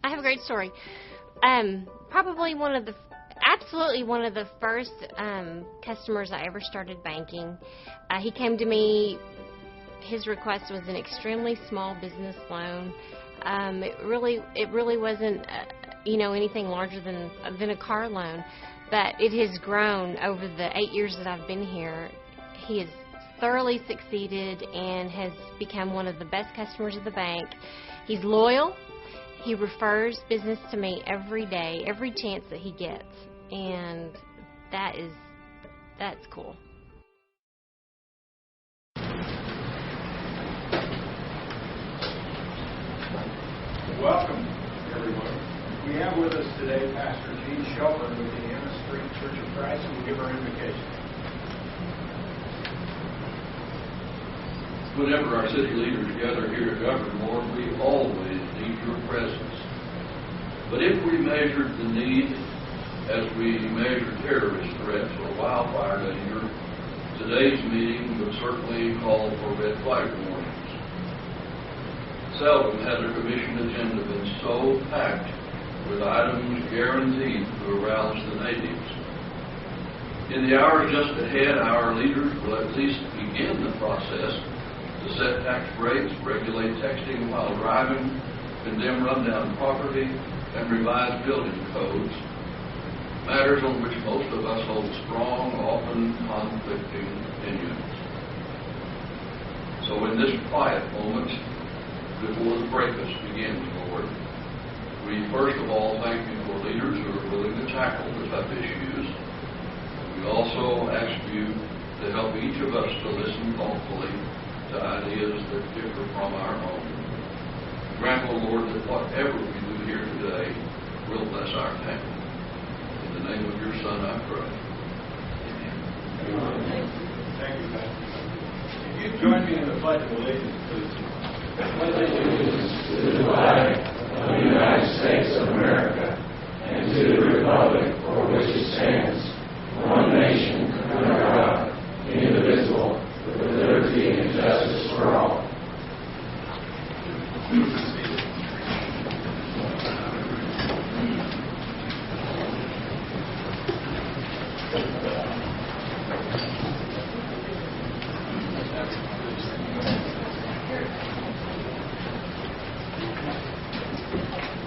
I have a great story. Probably absolutely one of the first customers I ever started banking. He came to me. His request was an extremely small business loan. It really wasn't, anything larger than a car loan, but it has grown over the 8 years that I've been here. He has thoroughly succeeded and has become one of the best customers of the bank. He's loyal. He refers business to me every day, every chance that he gets, and that's cool. Welcome, everyone. We have with us today Pastor Jean Shelburne with the Anna Street Church of Christ, and we'll give her invocation. Whenever our city leaders gather here to govern, Lord, we always need your presence. But if we measured the need as we measure terrorist threats or wildfire danger, today's meeting would certainly call for red flag warnings. Seldom has a commission agenda been so packed with items guaranteed to arouse the natives. In the hours just ahead, our leaders will at least begin the process to set tax rates, regulate texting while driving, condemn rundown property, and revise building codes, matters on which most of us hold strong, often conflicting opinions. So in this quiet moment, before the breakfast begins, Lord, we first of all thank you for leaders who are willing to tackle the tough issues. We also ask you to help each of us to listen thoughtfully to ideas that differ from our own. Grant, O Lord, that whatever we do here today will bless our family. In the name of your Son, I pray. Amen. Thank you, Pastor. If you join me in the Pledge of Allegiance, please. Allegiance to the flag of the United States of America and to the republic for which it stands, one nation, under God, indivisible, with liberty and justice for all.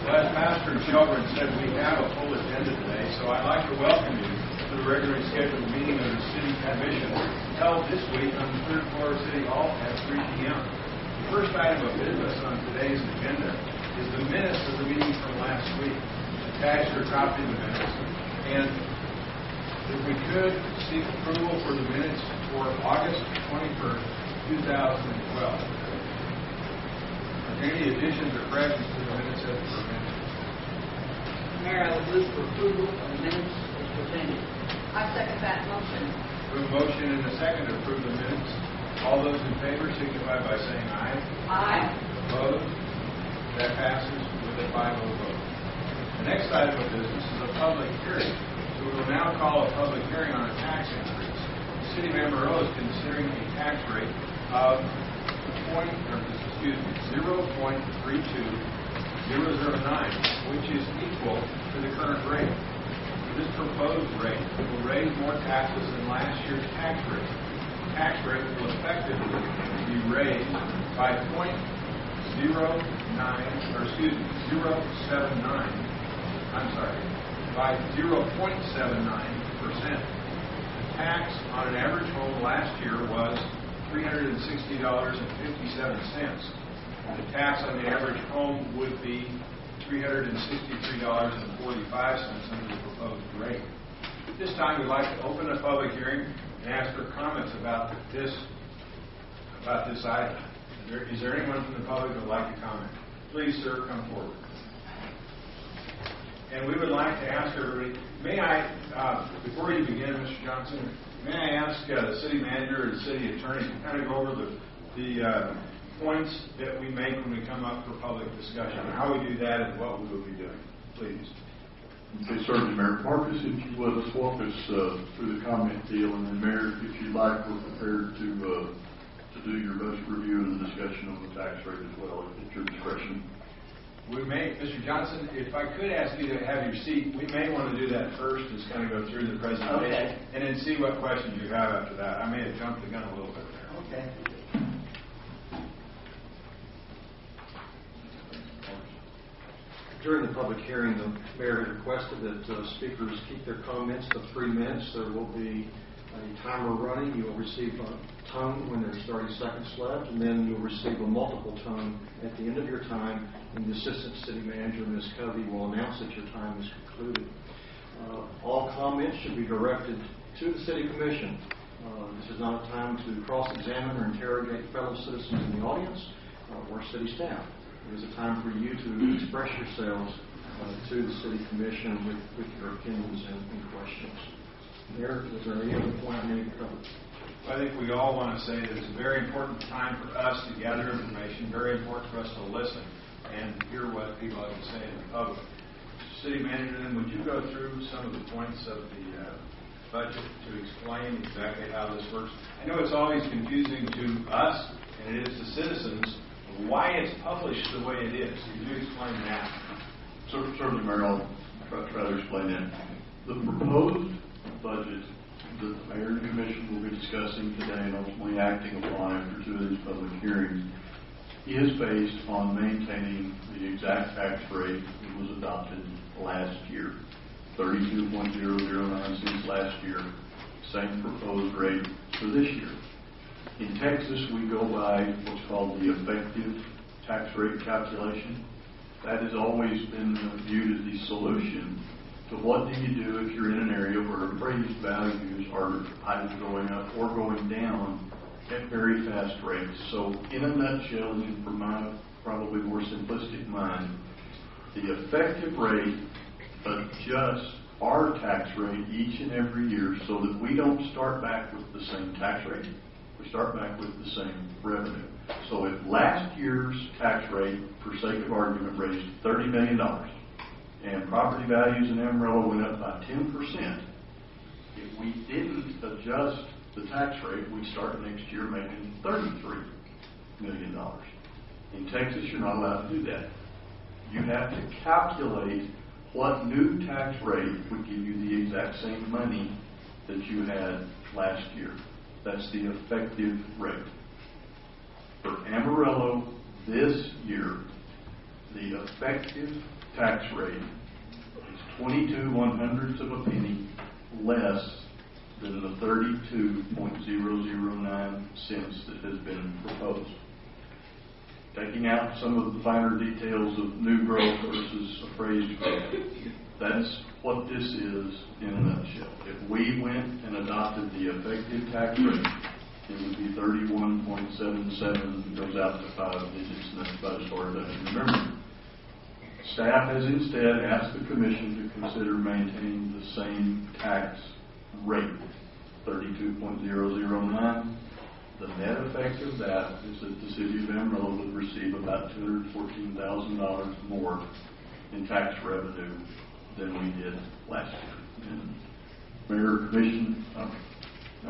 As Pastor Shelburne said, we have a full agenda today, so I'd like to welcome you to the regularly scheduled meeting of the City Commission held this week on the third floor of City Hall at 3 p.m. The first item of business on today's agenda is the minutes of the meeting from last week. Attached or copied the minutes. And if we could seek approval for the minutes for August 21st, 2012. Any additions or corrections to the minutes as presented? Mayor, I would move for approval of the minutes as presented. I second that motion. We have a motion and a second to approve the minutes. All those in favor signify by saying aye. Aye. Opposed? That passes with a 5-0 vote. The next item of business is a public hearing. So we will now call a public hearing on a tax increase. The City of Amarillo is considering a tax rate of 0.32009, which is equal to the current rate. This proposed rate will raise more taxes than last year's tax rate. The tax rate will effectively be raised by 0.79%. The tax on an average home last year was $360.57. The tax on the average home would be $363.45 under the proposed rate. At this time, we'd like to open a public hearing and ask for comments about this item. Is there anyone from the public who would like to comment? Please, sir, come forward. And we would like to ask everybody, may I, before you begin, Mr. Johnson, may I ask the city manager and city attorney to kind of go over the points that we make when we come up for public discussion, how we do that and what we will be doing. Please. Okay, certainly, Mayor. Marcus, if you would, let's walk us through the comment deal, and then, Mayor, if you'd like, we're prepared to do your best review and the discussion of the tax rate as well at your discretion. We may, Mr. Johnson, if I could ask you to have your seat, we may want to do that first, just kind of go through the presentation, Okay. and then see what questions you have after that. I may have jumped the gun a little bit there. Okay. During the public hearing, the mayor had requested that speakers keep their comments to 3 minutes. There will be a timer running. You will receive a tone when there's 30 seconds left, and then you'll receive a multiple tone at the end of your time, and the Assistant City Manager, Ms. Covey, will announce that your time is concluded. All comments should be directed to the City Commission. This is not a time to cross-examine or interrogate fellow citizens in the audience or city staff. It is a time for you to express yourselves to the City Commission with your opinions and questions. Mayor, is there any other point I need to cover? I think we all want to say that it's a very important time for us to gather information, very important for us to listen and hear what people have to say in the public. City Manager, then, would you go through some of the points of the budget to explain exactly how this works? I know it's always confusing to us, and it is to citizens, why it's published the way it is. Could you explain that? Certainly, Mayor, I'll try to explain that. The proposed budget that the Mayor and Commission will be discussing today and ultimately acting upon after 2 of these public hearings is based on maintaining the exact tax rate that was adopted last year, 32.009 cents last year, same proposed rate for this year. In Texas, we go by what's called the effective tax rate calculation. That has always been viewed as the solution to what do you do if you're in an area where appraised values are either going up or going down at very fast rates. So in a nutshell, and from my probably more simplistic mind, the effective rate adjusts our tax rate each and every year so that we don't start back with the same tax rate. We start back with the same revenue. So if last year's tax rate, for sake of argument, raised $30 million, and property values in Amarillo went up by 10%, if we didn't adjust the tax rate, we'd start next year making $33 million. In Texas, you're not allowed to do that. You have to calculate what new tax rate would give you the exact same money that you had last year. That's the effective rate. For Amarillo this year, the effective tax rate is 22/100ths of a penny less than the 32.009 cents that has been proposed. Taking out some of the finer details of new growth versus appraised growth, that's what this is in a nutshell. If we went and adopted the effective tax rate, it would be 31.77, goes out to 5 digits, and that's about as far as I can remember. Staff has instead asked the Commission to consider maintaining the same tax rate, 32.009. The net effect of that is that the City of Amarillo would receive about $214,000 more in tax revenue than we did last year. And Mayor, Commission, I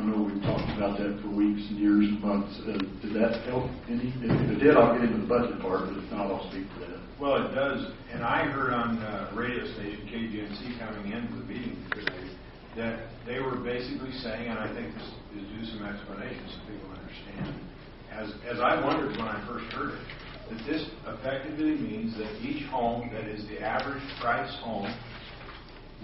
know we've talked about that for weeks and years and months. Did that help any? If it did, I'll get into the budget part, but if not, I'll speak to that. Well, it does. And I heard on radio station KGNC coming into the meeting today that they were basically saying, and I think this is due some explanation so people understand, as I wondered when I first heard it, that this effectively means that each home that is the average price home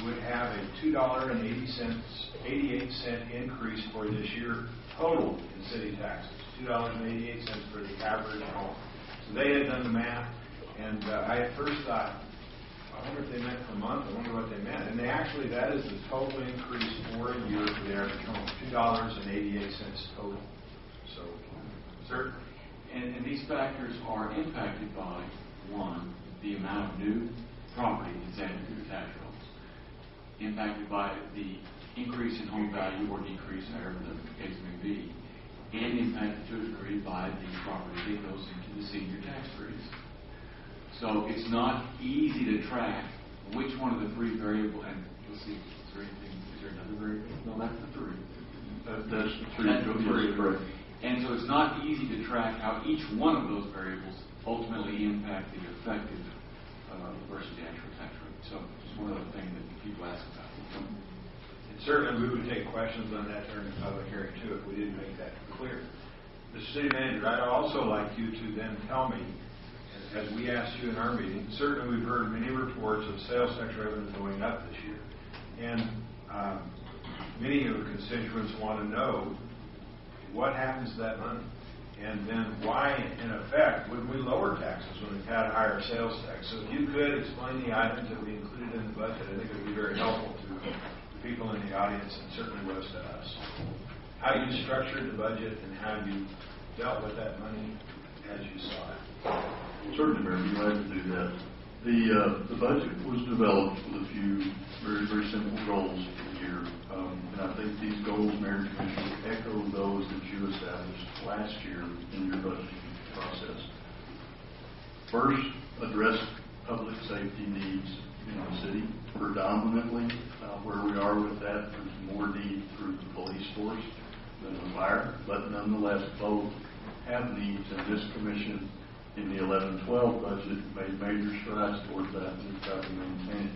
would have a $2.88 increase for this year total in city taxes, $2.88 for the average home. So they had done the math, and I at first thought, I wonder if they meant per month. I wonder what they meant. And they actually, that is the total increase for a year for the average home, $2.88 total. So, sir? And these factors are impacted by, one, the amount of new property that's added to the tax rolls, impacted by the increase in home value or decrease, however the case may be, and impacted to a degree by the property that goes into the senior tax freeze. So it's not easy to track which one of the three variables, and let's see, is there another variable? No, that's the three. That's the three. That's the three. Correct. And so it's not easy to track how each one of those variables ultimately impact the effective versus the actual tax rate. So it's one of the things that people ask about. And certainly we would take questions on that during the public hearing too if we didn't make that clear. Mr. City Manager, I'd also like you to then tell me, as we asked you in our meeting, certainly we've heard many reports of sales tax revenue going up this year. And many of the constituents want to know what happens to that money. And then why, in effect, would we lower taxes when we've had a higher sales tax? So if you could explain the items that we included in the budget, I think it would be very helpful to the people in the audience and certainly was to us. How you structured the budget and how you dealt with that money as you saw it. Certainly, Mayor, I'm glad to do that. The budget was developed with a few very, very simple goals for the year. And I think these goals, Mayor and Commissioner, echo those that you established last year in your budgeting process. First, address public safety needs in the city. Predominantly, where we are with that, there's more need through the police force than the fire, but nonetheless, both have needs, and this commission in the 11-12 budget made major strides towards that, and we've got to maintain it.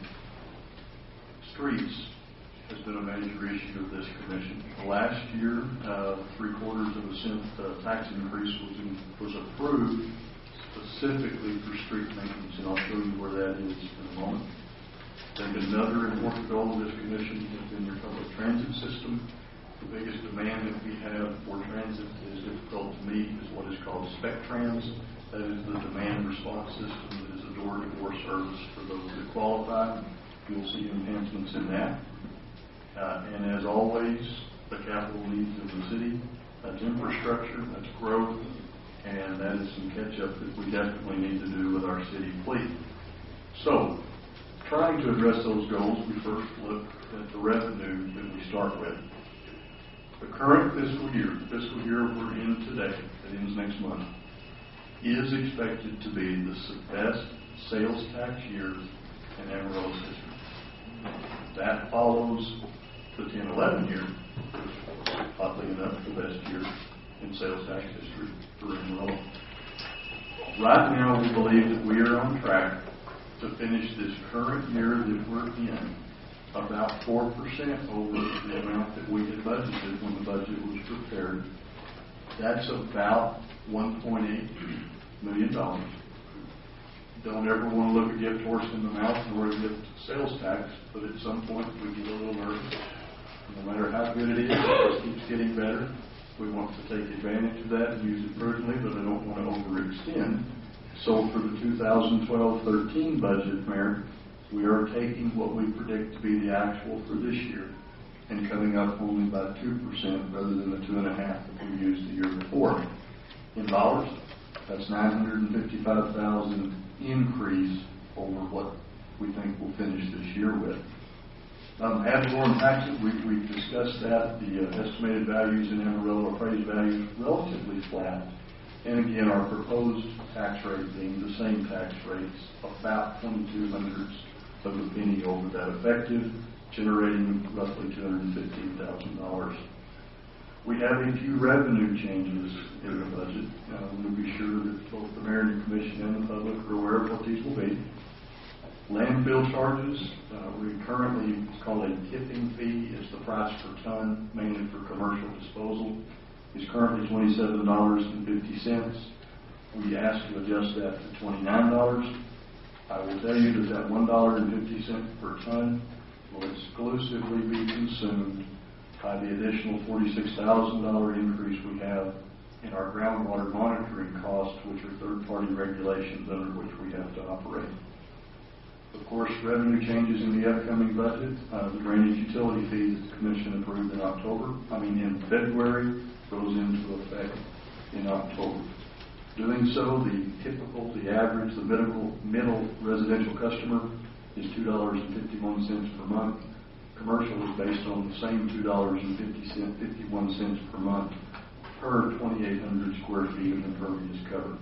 Streets has been a major issue of this commission. Last year, 0.75% tax increase was approved specifically for street maintenance, and I'll show you where that is in a moment. I think another important goal of this commission has been your public transit system. The biggest demand that we have for transit that is difficult to meet is what is called spec trans. That is the demand response system that is a door-to-door service for those that qualify. You'll see enhancements in that. And as always, the capital needs of the city. That's infrastructure, that's growth, and that is some catch-up that we definitely need to do with our city fleet. So, trying to address those goals, we first look at the revenue that we start with. The current fiscal year we're in today, that ends next month, is expected to be the best sales tax year in Amarillo's history. That follows the 10-11 year, which was, oddly enough, the best year in sales tax history for Amarillo. Right now, we believe that we are on track to finish this current year that we're in about 4% over the amount that we had budgeted when the budget was prepared. That's about $1.8 million. Don't ever want to look a gift horse in the mouth nor a gift sales tax, but at some point we get a little nervous. No matter how good it is, it just keeps getting better. We want to take advantage of that and use it prudently, but I don't want to overextend. So for the 2012-13 budget, Mayor, we are taking what we predict to be the actual for this year and coming up only by 2% rather than the 2.5% that we used the year before. In dollars, that's $955,000 increase over what we think we'll finish this year with. Ad valorem taxes, we've discussed that. The estimated values in Amarillo, appraised values, relatively flat. And again, our proposed tax rate being the same tax rates, about 0.22 of a penny over that effective, generating roughly $215,000. We have a few revenue changes in the budget. We'll be sure that both the Mayor and the Commission and the public are aware of what these will be. Landfill charges, we currently, it's called a tipping fee. It's the price per ton, mainly for commercial disposal. It's currently $27.50. We asked to adjust that to $29. I will tell you that $1.50 per ton will exclusively be consumed by the additional $46,000 increase we have in our groundwater monitoring costs, which are third-party regulations under which we have to operate. Of course, revenue changes in the upcoming budget. The drainage utility fee that the Commission approved in February, goes into effect in October. Doing so, the average, the middle residential customer is $2.51 per month. Commercial is based on the same $2.51 per month per 2,800 square feet of impervious cover.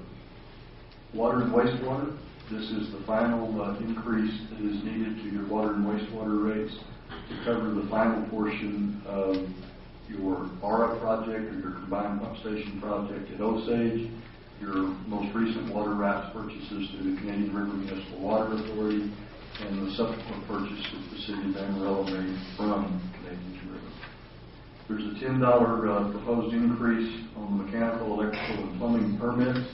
Water and wastewater, this is the final increase that is needed to your water and wastewater rates to cover the final portion of your ARA project or your combined pump station project at Osage. your most recent water rights purchases through the Canadian River Municipal Water Authority, and the subsequent purchase that the city of Amarillo made from Canadian River. There's a $10 proposed increase on the mechanical, electrical, and plumbing permits.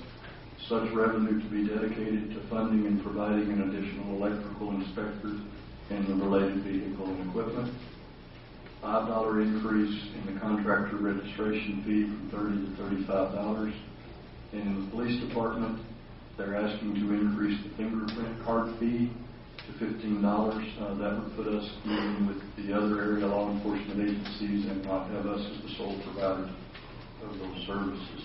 Such revenue to be dedicated to funding and providing an additional electrical inspector and the related vehicle and equipment. $5 increase in the contractor registration fee from $30 to $35. And in the police department, they're asking to increase the fingerprint card fee to $15. That would put us in with the other area law enforcement agencies and not have us as the sole provider of those services.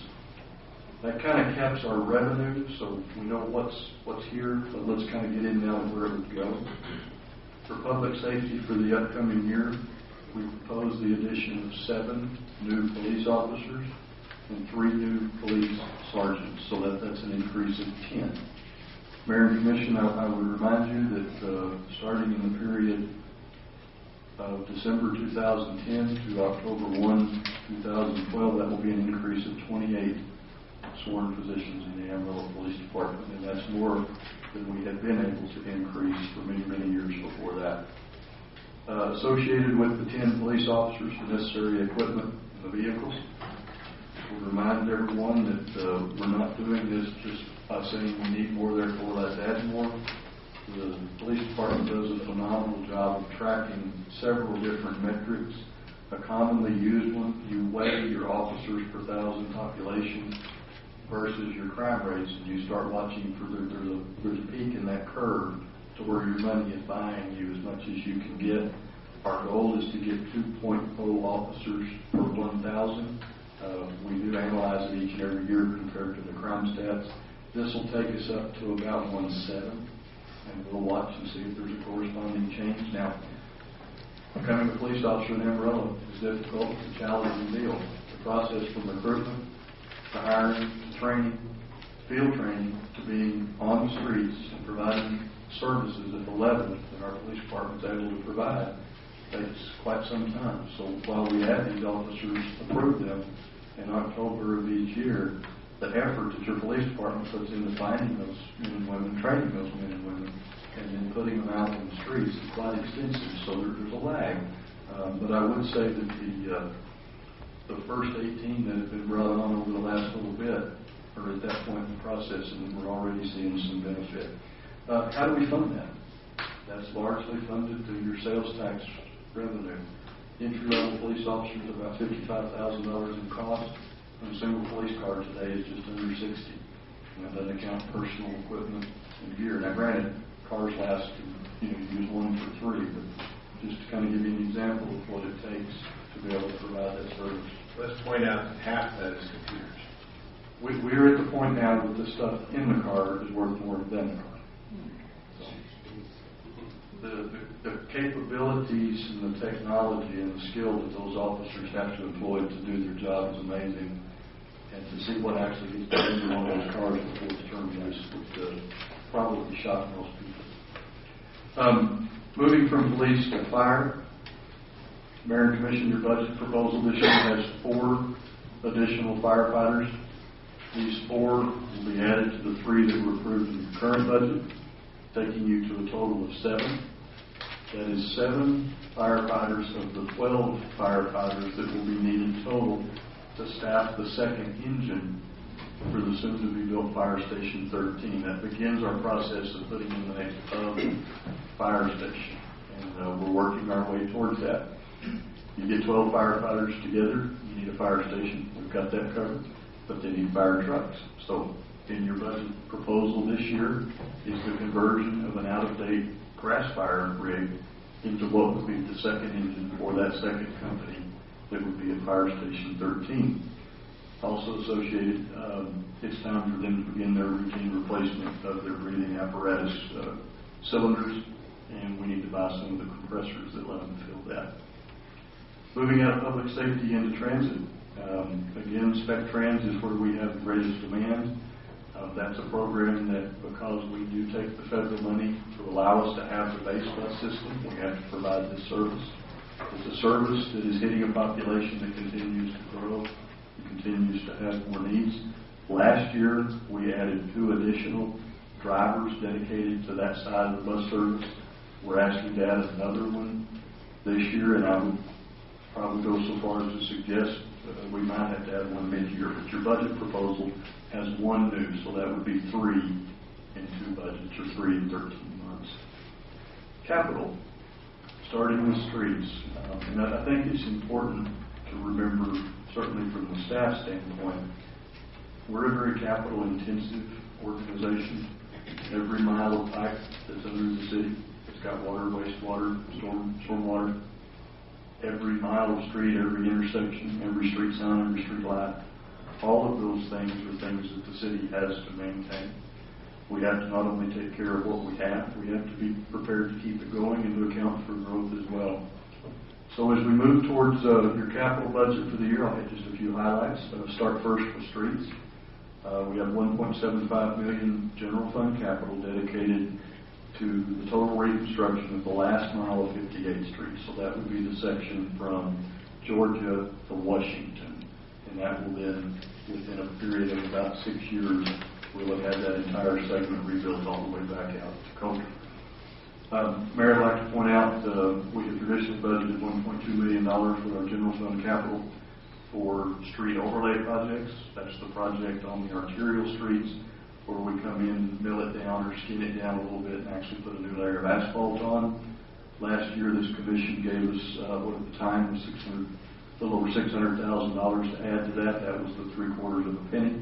That kind of caps our revenue, so we know what's here, but let's kind of get in now where it would go. For public safety for the upcoming year, we propose the addition of 7 new police officers and 3 new police sergeants, so that's an increase of 10. Mayor and Commission, I would remind you that starting in the period of December 2010 to October 1, 2012, that will be an increase of 28 sworn positions in the Amarillo Police Department, and that's more than we had been able to increase for many, many years before that. Associated with the 10 police officers, the necessary equipment and the vehicles. We'll remind everyone that we're not doing this just by saying we need more, therefore let's add more. The police department does a phenomenal job of tracking several different metrics. A commonly used one, you weigh your officers per 1,000 population versus your crime rates, and you start watching for there's a peak in that curve to where your money is buying you as much as you can get. Our goal is to get 2.0 officers per 1,000. We do analyze it each and every year compared to the crime stats. This will take us up to about 1.7, and we'll watch and see if there's a corresponding change. Now, becoming a police officer in Amarillo is difficult, it's a challenging deal. The process from recruitment to hiring, to training, field training, to being on the streets and providing services at the level that our police department is able to provide takes quite some time. So while we have these officers approve them in October of each year, the effort that your police department puts into finding those men and women, training those men and women, and then putting them out in the streets is quite extensive. So there's a lag. But I would say that the first 18 that have been brought on over the last little bit are at that point in the process, and we're already seeing some benefit. How do we fund that? That's largely funded through your sales tax revenue. Entry-level police officers about $55,000 in cost, and a single police car today is just under $60,000. And that doesn't account personal equipment and gear. Now, granted, cars last, you use 1 for 3, but just to kind of give you an example of what it takes to be able to provide that service. Let's point out that half of that is computers. We're at the point now that the stuff in the car is worth more than the car. The capabilities and the technology and the skill that those officers have to employ to do their job is amazing. And to see what actually gets put into one of those cars before it's terminated would probably shock most people. Moving from police to fire, Mayor and Commission, your budget proposal this year has 4 additional firefighters. These 4 will be added to the 3 that were approved in the current budget, taking you to a total of 7. That is 7 firefighters of the 12 firefighters that will be needed total to staff the second engine for the soon-to-be-built Fire Station 13. That begins our process of putting in the next fire station, and we're working our way towards that. You get 12 firefighters together, you need a fire station. We've got that covered, but they need fire trucks. So in your budget proposal this year is the conversion of an out-of-date grass fire rig into what would be the second engine for that second company that would be at Fire Station 13. Also associated, it's time for them to begin their routine replacement of their breathing apparatus cylinders, and we need to buy some of the compressors that let them fill that. Moving out of public safety into transit. Again, Spec Trans is where we have the greatest demand. That's a program that, because we do take the federal money to allow us to have the base bus system, we have to provide this service. It's a service that is hitting a population that continues to grow and continues to have more needs. Last year, we added 2 additional drivers dedicated to that side of the bus service. We're asking to add another one this year, and I would probably go so far as to suggest we might have to add one mid-year. But your budget proposal has 1 new, so that would be 3 in 2 budgets, or 3 in 13 months. Capital, starting with streets. And I think it's important to remember, certainly from the staff standpoint, we're a very capital-intensive organization. Every mile of pipe that's under the city, it's got water, wastewater, stormwater. Every mile of street, every intersection, every street sign, every street light, all of those things are things that the city has to maintain. We have to not only take care of what we have to be prepared to keep it going and to account for growth as well. So as we move towards your capital budget for the year, I'll hit just a few highlights. Start first with streets. We have $1.75 million general fund capital dedicated to the total reconstruction of the last mile of 58th Street. So that would be the section from Georgia to Washington. And that will then, within a period of about 6 years, we'll have had that entire segment rebuilt all the way back out to Coulter. Mayor, I'd like to point out we have traditionally budgeted $1.2 million with our general fund capital for street overlay projects. That's the project on the arterial streets where we come in, mill it down or skin it down a little bit and actually put a new layer of asphalt on. Last year, this commission gave us what at the time was a little over $600,000 to add to that. That was the 3/4 of a penny.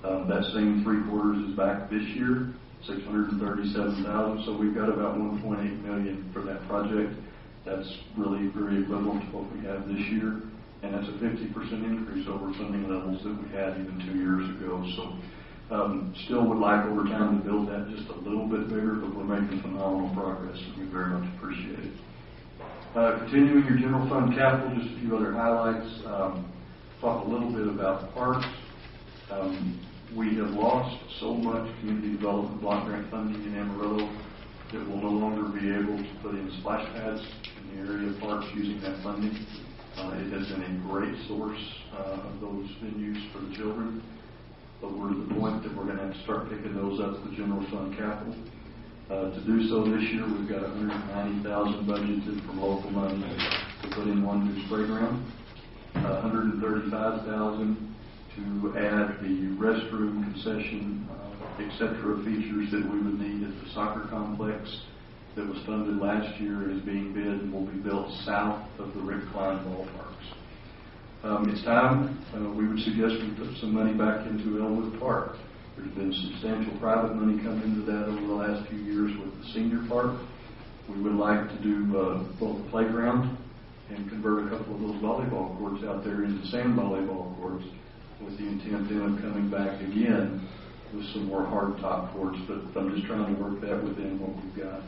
That same 3/4 is back this year, $637,000. So we've got about $1.8 million for that project. That's really very equivalent to what we have this year, and that's a 50% increase over funding levels that we had even 2 years ago. So still would like over time to build that just a little bit bigger, but we're making phenomenal progress, and we very much appreciate it. Continuing your general fund capital, just a few other highlights. Talk a little bit about parks. We have lost so much community development block grant funding in Amarillo that we'll no longer be able to put in splash pads in the area of parks using that funding. It has been a great source of those venues for the children, but we're at the point that we're going to have to start picking those up with general fund capital. To do so this year, we've got $190,000 budgeted from local money to put in one new playground, $135,000 to add the restroom, concession, etc. features that we would need at the soccer complex that was funded last year is being bid and will be built south of the Rick Klein ballparks. It's time. We would suggest we put some money back into Elwood Park. There's been substantial private money come into that over the last few years with the senior park. We would like to do both a playground and convert a couple of those volleyball courts out there into sand volleyball courts, with the intent then of coming back again with some more hard top courts, but I'm just trying to work that within what we've got.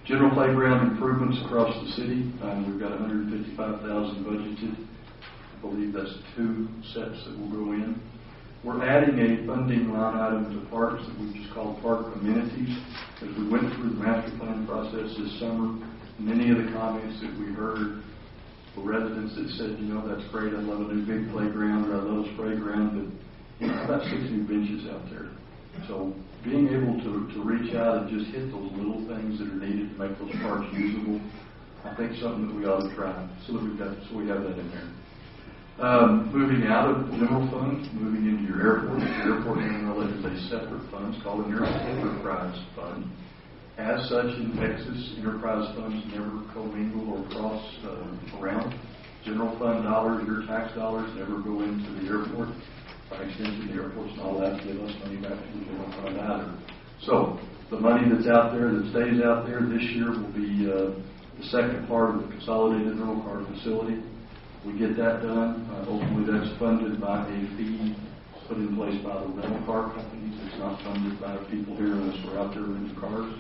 General playground improvements across the city. We've got $155,000 budgeted. I believe that's 2 sets that will go in. We're adding a funding line item to parks that we've just called park amenities. As we went through the master plan process this summer, many of the comments that we heard for residents that said, that's great, I love a new big playground, or I love a playground, but how about 6 new benches out there? So being able to reach out and just hit those little things that are needed to make those parks usable, I think something that we ought to try. So we have that in there. Moving out of the general fund, moving into your airport. Your airport Amarillo is a separate fund. It's called an enterprise fund. As such, in Texas, enterprise funds never commingle or cross around. General fund dollars, your tax dollars, never go into the airport. By extension, the airport's not allowed to give us money back to the general fund either. So the money that's out there, that stays out there this year, will be the second part of the consolidated rental car facility. We get that done. Ultimately, that's funded by a fee put in place by the rental car companies. It's not funded by the people here unless we're out there renting cars.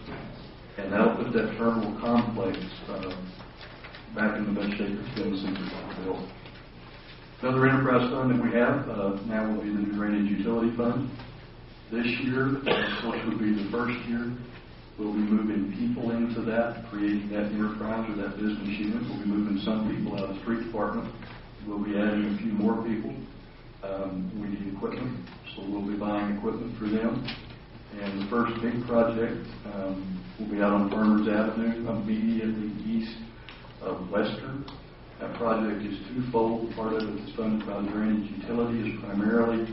And that'll put that terminal complex back in the best shape it's been since it was built. Another enterprise fund that we have now will be the new drainage utility fund. This year, of course, would be the first year. We'll be moving people into that, creating that enterprise or that business unit. We'll be moving some people out of the street department. We'll be adding a few more people. We need equipment, so we'll be buying equipment for them. And the first big project will be out on Farmers Avenue, immediately east of Western. That project is twofold. Part of it is funded by the drainage utility, is primarily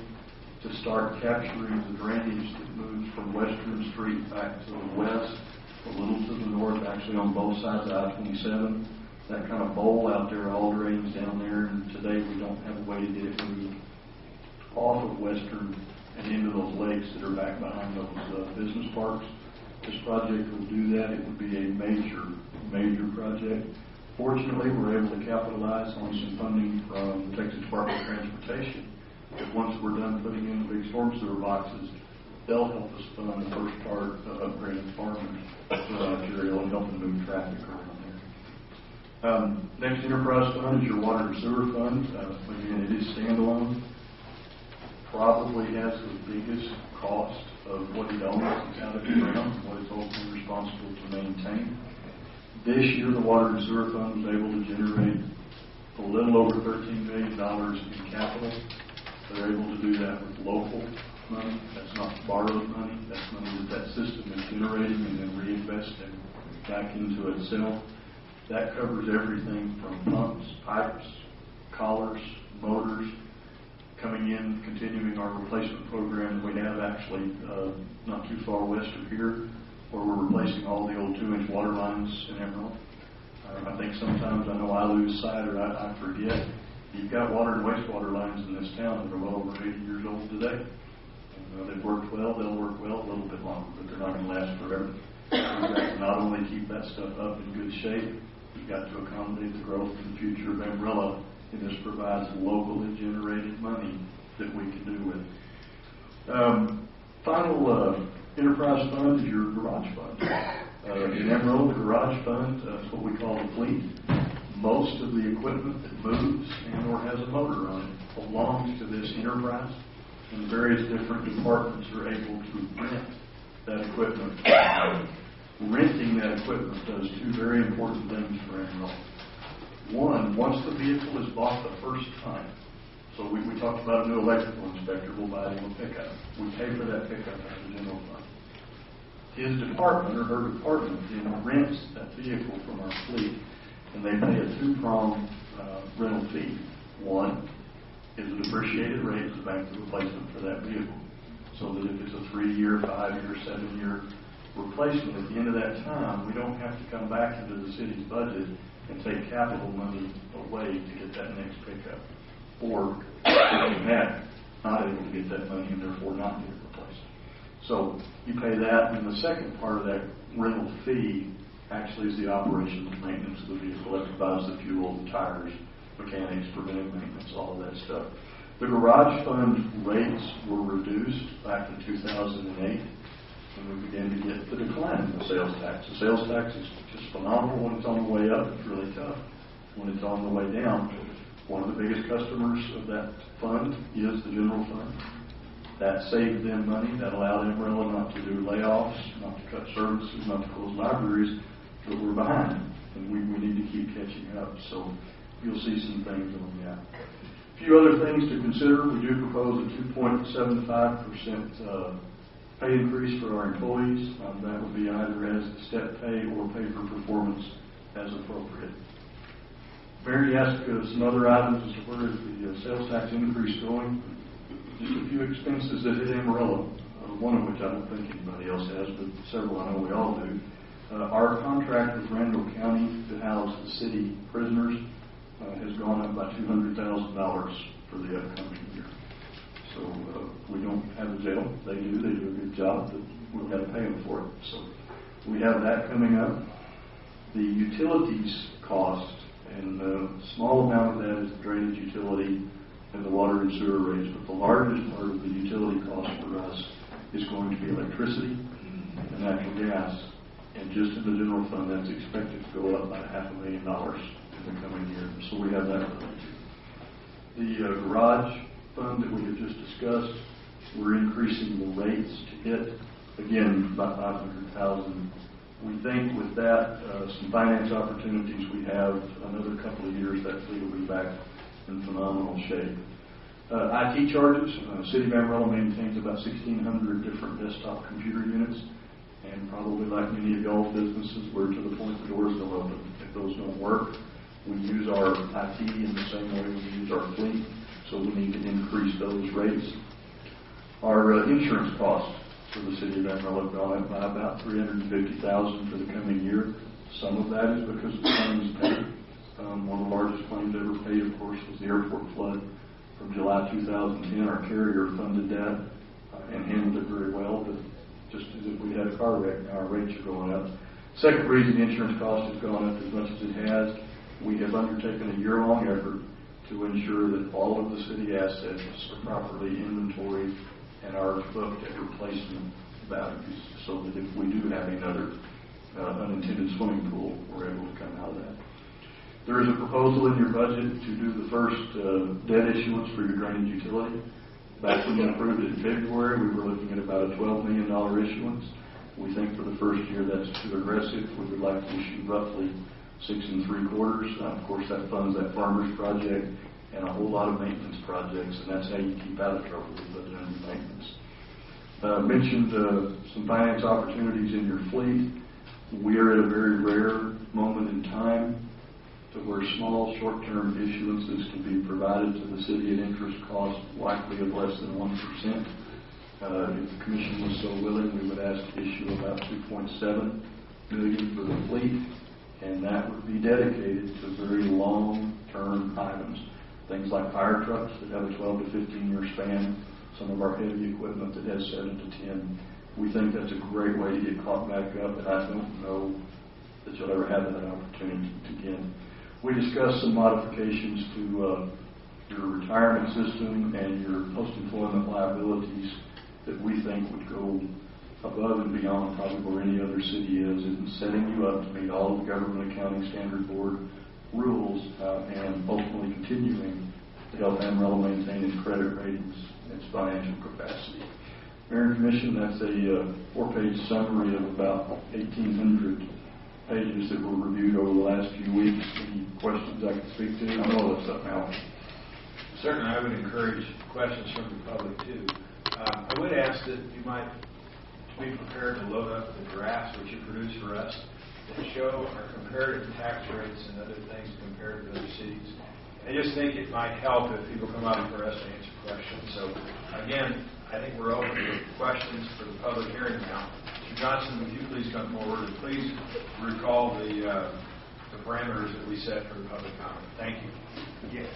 to start capturing the drainage that moves from Western Street back to the west, a little to the north, actually on both sides of I-27. That kind of bowl out there all drains down there, and today we don't have a way to get it moved off of Western and into those lakes that are back behind those business parks. This project will do that. It would be a major project. Fortunately, we're able to capitalize on some funding from the Texas Department of Transportation. That once we're done putting in the big storm sewer boxes, they'll help us fund the first part of upgrading farmers throughout Amarillo and helping move traffic around there. Next enterprise fund is your water and sewer fund. Again, it is standalone. Probably has the biggest cost of what it owns out of the ground, what it's ultimately responsible to maintain. This year, the water and sewer fund was able to generate a little over $13 million in capital. They're able to do that with local money. That's not borrowed money. That's money that system is generating and then reinvesting back into itself. That covers everything from pumps, pipes, collars, motors, coming in, continuing our replacement program that we have actually not too far west of here, where we're replacing all the old 2-inch water lines in Amarillo. I think sometimes I know I lose sight or I forget. You've got water and wastewater lines in this town that are well over 80 years old today. And, they've worked well, they'll work well a little bit longer, but they're not going to last forever. We've got to not only keep that stuff up in good shape, we've got to accommodate the growth and the future of Amarillo, and this provides locally generated money that we can do with. Final enterprise fund is your garage fund. In Amarillo, the garage fund, that's what we call the fleet. Most of the equipment that moves and or has a motor on it belongs to this enterprise, and various different departments are able to rent that equipment. Renting that equipment does two very important things for Amarillo. One, once the vehicle is bought the first time, so we talked about a new electrical inspector, we'll buy him a pickup. We pay for that pickup out of the general fund. His department or her department then rents that vehicle from our fleet, and they pay a two-pronged rental fee. One is a depreciated rate as a bank replacement for that vehicle, so that if it's a 3-year, 5-year, 7-year replacement, at the end of that time, we don't have to come back into the city's budget and take capital money away to get that next pickup, or if that not able to get that money and therefore not get it replaced. So you pay that, and the second part of that rental fee actually is the operation and maintenance of the vehicle. That provides the fuel, the tires, mechanics, preventive maintenance, all of that stuff. The garage fund rates were reduced back in 2008, and we began to get the decline in the sales tax. The sales tax is just phenomenal when it's on the way up. It's really tough when it's on the way down. One of the biggest customers of that fund is the general fund. That saved them money. That allowed Amarillo not to do layoffs, not to cut services, not to close libraries, but we're behind, and we need to keep catching up. So you'll see some things on that. A few other things to consider. We do propose a 2.75% pay increase for our employees. That would be either as step pay or pay for performance as appropriate. Barry asked some other items as to where is the sales tax increase going. Just a few expenses that hit Amarillo, one of which I don't think anybody else has, but several I know we all do. Our contract with Randall County to house the city prisoners has gone up by $200,000 for the upcoming year. So we don't have a jail. They do a good job, but we've got to pay them for it. So we have that coming up. The utilities cost, and a small amount of that is the drainage utility and the water and sewer rates, but the largest part of the utility cost for us is going to be electricity and natural gas. And just in the general fund, that's expected to go up by $500,000 in the coming year. So we have that related. The garage fund that we have just discussed, we're increasing the rates to it, again, about $500,000. We think with that, some finance opportunities we have, another couple of years, that fleet will be back in phenomenal shape. IT charges. City of Amarillo maintains about 1,600 different desktop computer units, and probably like many of y'all's businesses, we're to the point the doors don't open. If those don't work, we use our IT in the same way we use our fleet, so we need to increase those rates. Our insurance costs for the City of Amarillo have gone up by about $350,000 for the coming year. Some of that is because of claims paid. One of the largest claims ever paid, of course, was the airport flood from July 2010. Our carrier funded that and handled it very well, but just as if we had a car wreck, now our rates are going up. Second reason the insurance cost has gone up as much as it has, we have undertaken a year-long effort to ensure that all of the city assets are properly inventoried and are booked at replacement values, so that if we do have another unintended swimming pool, we're able to come out of that. There is a proposal in your budget to do the first debt issuance for your drainage utility. Back when we approved it in February, we were looking at about a $12 million issuance. We think for the first year that's too aggressive. We would like to issue roughly 6 3/4. Of course, that funds that farmer's project and a whole lot of maintenance projects, and that's how you keep out of trouble with budget under maintenance. Mentioned some finance opportunities in your fleet. We are at a very rare moment in time to where small short-term issuances can be provided to the city at interest cost likely of less than 1%. If the commission was so willing, we would ask to issue about $2.7 million for the fleet, and that would be dedicated to very long-term items. Things like fire trucks that have a 12 to 15-year span, some of our heavy equipment that has 7 to 10. We think that's a great way to get caught back up, and I don't know that you'll ever have that opportunity again. We discussed some modifications to your retirement system and your post-employment liabilities that we think would go above and beyond probably where any other city is in setting you up to meet all of the Government Accounting Standard Board rules and ultimately continuing to help Amarillo maintain its credit ratings and its financial capacity. Mayor and Commission, that's a 4-page summary of about 1,800 pages that were reviewed over the last few weeks. Any questions I can speak to? I know that's up now. Certainly, I would encourage questions from the public, too. I would ask that you might be prepared to load up the graphs which you produce for us that show our comparative tax rates and other things compared to other cities. I just think it might help if people come out for us to answer questions. So, again, I think we're open to questions for the public hearing now. Mr. Johnson, would you please come forward and please recall the parameters that we set for the public comment. Thank you. Yes.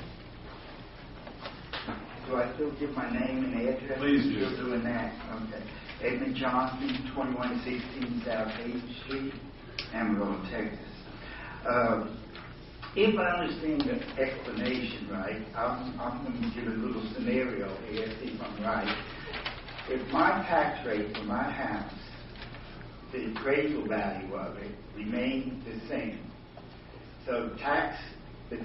Do I still give my name and address? Please do. Still doing that? Okay. Edmund Johnson, 2116 South 8th Street, Amarillo, Texas. If I understand the explanation right, I'm going to give a little scenario here, see if I'm right. If my tax rate for my house, the appraisal value of it, remained the same, so the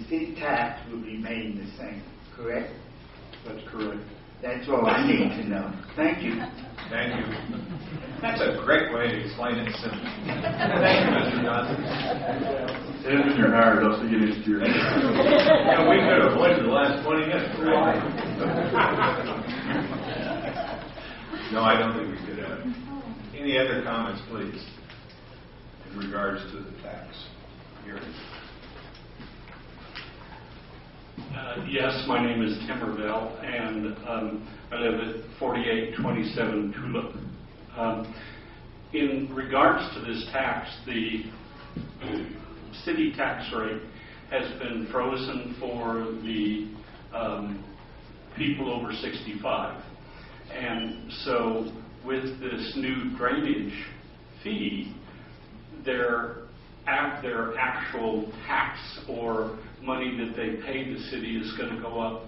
city tax will remain the same, correct? That's correct. That's all I need to know. Thank you. Thank you. That's a great way to explain it simply. Thank you, Mr. Johnson. If you're hired, I'll see you next year. Yeah, we could have avoided the last 20 minutes, right? No, I don't think we could have. Any other comments, please, in regards to the tax hearing? Yes, my name is Tim Ravel, and I live at 4827 Tulip. In regards to this tax, the city tax rate has been frozen for the people over 65. And so with this new drainage fee, their actual tax or money that they pay the city is going to go up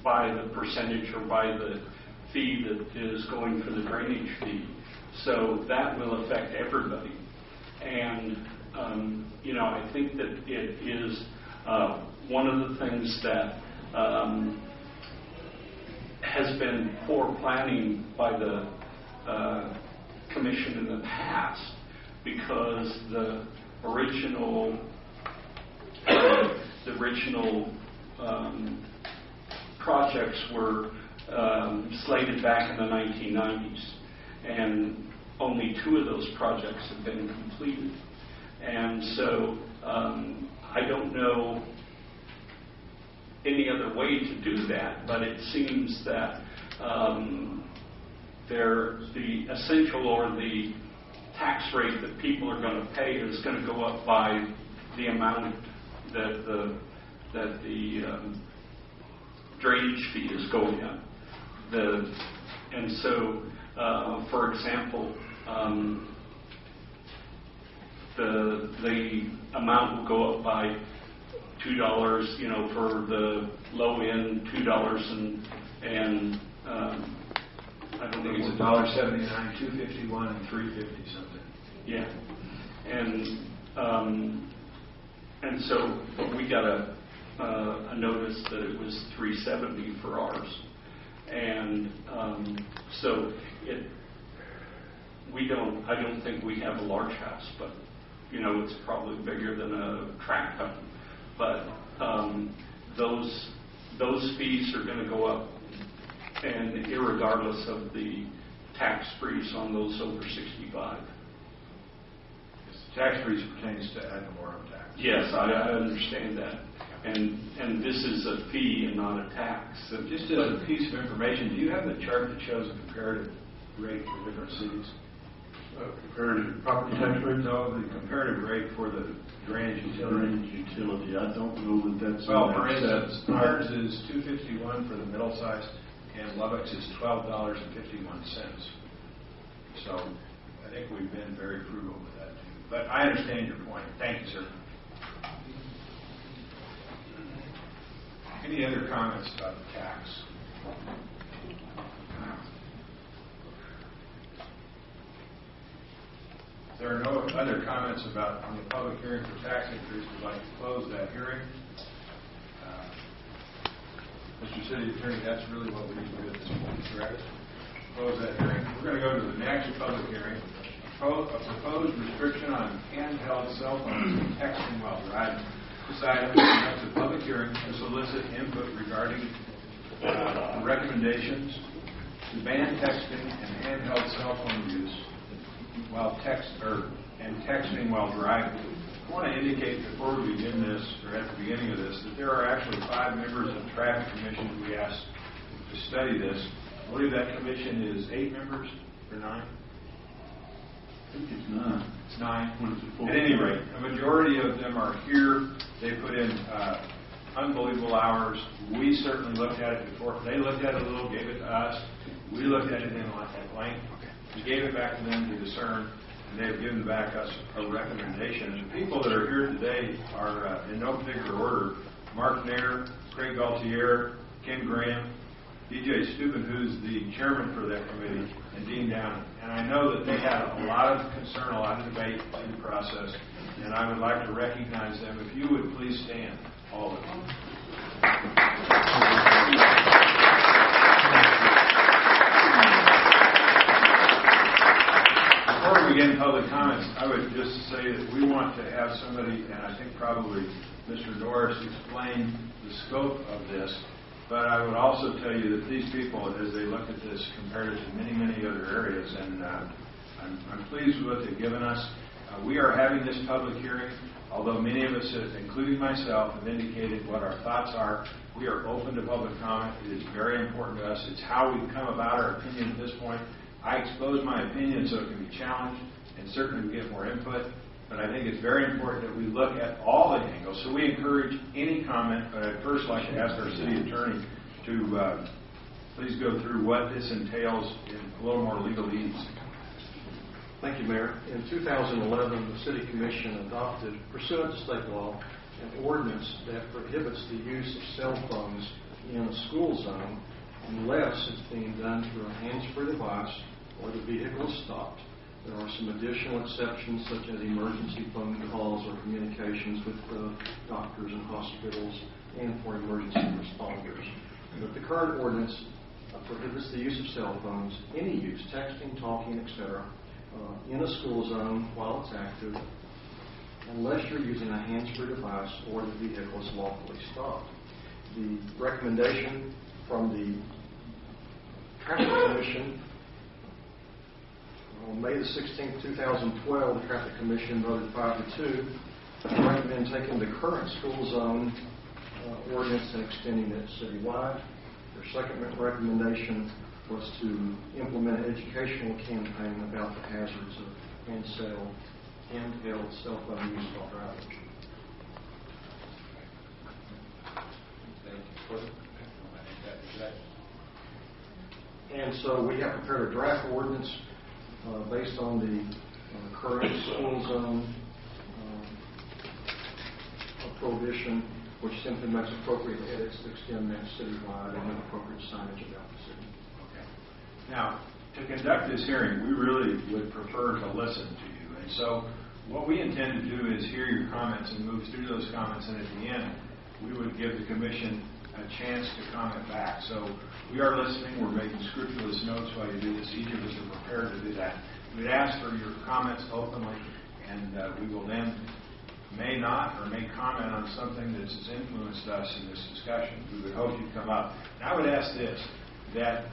by the percentage or by the fee that is going for the drainage fee. So that will affect everybody. And, I think that it is one of the things that has been poor planning by the commission in the past, because the original projects were slated back in the 1990s, and only 2 of those projects have been completed. And so I don't know any other way to do that, but it seems that the essential or the tax rate that people are going to pay is going to go up by the amount that the drainage fee is going up. And so, for example, the amount will go up by $2, for the low end, $2 and I don't think it's $1.79, $2.51, and $3.50 something. Yeah, and so we got a notice that it was $3.70 for ours, and so I don't think we have a large house, but it's probably bigger than a tract home. But those fees are going to go up, and irregardless of the tax freeze on those over 65. The tax freeze pertains to ad valorem tax. Yes, I understand that, and this is a fee and not a tax. So just as a piece of information, do you have the chart that shows the comparative rate for different cities? Comparative property tax rate? No, the comparative rate for the drainage utility. I don't know that that's... Well, for instance, ours is $2.51 for the middle size, and Lubbock's is $12.51. So I think we've been very frugal with that too. But I understand your point. Thank you, sir. Any other comments about the tax? If there are no other comments about on the public hearing for tax increase, we'd like to close that hearing. Mr. City Attorney, that's really what we need to do at this point, correct? Close that hearing. We're going to go to the next public hearing. A proposed restriction on handheld cell phones and texting while driving. This item conducts a public hearing to solicit input regarding recommendations to ban texting and handheld cell phone use while texting while driving. I want to indicate before we begin this, or at the beginning of this, that there are actually 5 members of the Traffic Commission we asked to study this. I believe that commission is 8 members or 9? I think it's 9. It's 9. What is it for? At any rate, a majority of them are here. They put in unbelievable hours. We certainly looked at it before. They looked at it a little, gave it to us. We looked at it at length. We gave it back to them to discern, and they've given back us a recommendation. And the people that are here today are, in no particular order, Mark Nair, Craig Gaultier, Ken Graham, DJ Steuben, who's the chairman for that committee, and Dean Downey. And I know that they had a lot of concern, a lot of debate in the process, and I would like to recognize them. If you would please stand, all of them. Before we begin public comments, I would just say that we want to have somebody, and I think probably Mr. Norris, explain the scope of this. But I would also tell you that these people, as they look at this, compared it to many, many other areas, and I'm pleased with what they've given us. We are having this public hearing, although many of us, including myself, have indicated what our thoughts are. We are open to public comment. It is very important to us. It's how we've come about our opinion at this point. I expose my opinion so it can be challenged, and certainly we get more input. But I think it's very important that we look at all the angles. So we encourage any comment, but I'd first like to ask our city attorney to please go through what this entails in a little more legalese. Thank you, Mayor. In 2011, the City Commission adopted, pursuant to state law, an ordinance that prohibits the use of cell phones in a school zone unless it's being done through a hands-free device or the vehicle is stopped. There are some additional exceptions, such as emergency phone calls or communications with doctors and hospitals and for emergency responders. But the current ordinance prohibits the use of cell phones, any use, texting, talking, etc., in a school zone while it's active, unless you're using a hands-free device or the vehicle is lawfully stopped. The recommendation from the Traffic Commission. On May the 16th, 2012, the Traffic Commission voted 5-2 to recommend taking the current school zone ordinance and extending it citywide. Their second recommendation was to implement an educational campaign about the hazards of handheld cell phone use while driving. And so we have prepared a draft ordinance based on the current school zone prohibition, which simply makes appropriate edits to extend that citywide and then appropriate signage about the city. Okay. Now, to conduct this hearing, we really would prefer to listen to you. And so what we intend to do is hear your comments and move through those comments, and at the end, we would give the commission a chance to comment back. So we are listening. We're making scrupulous notes while you do this. Each of us are prepared to do that. We'd ask for your comments openly, and we will then may not or may comment on something that has influenced us in this discussion. We would hope you'd come up. And I would ask this, that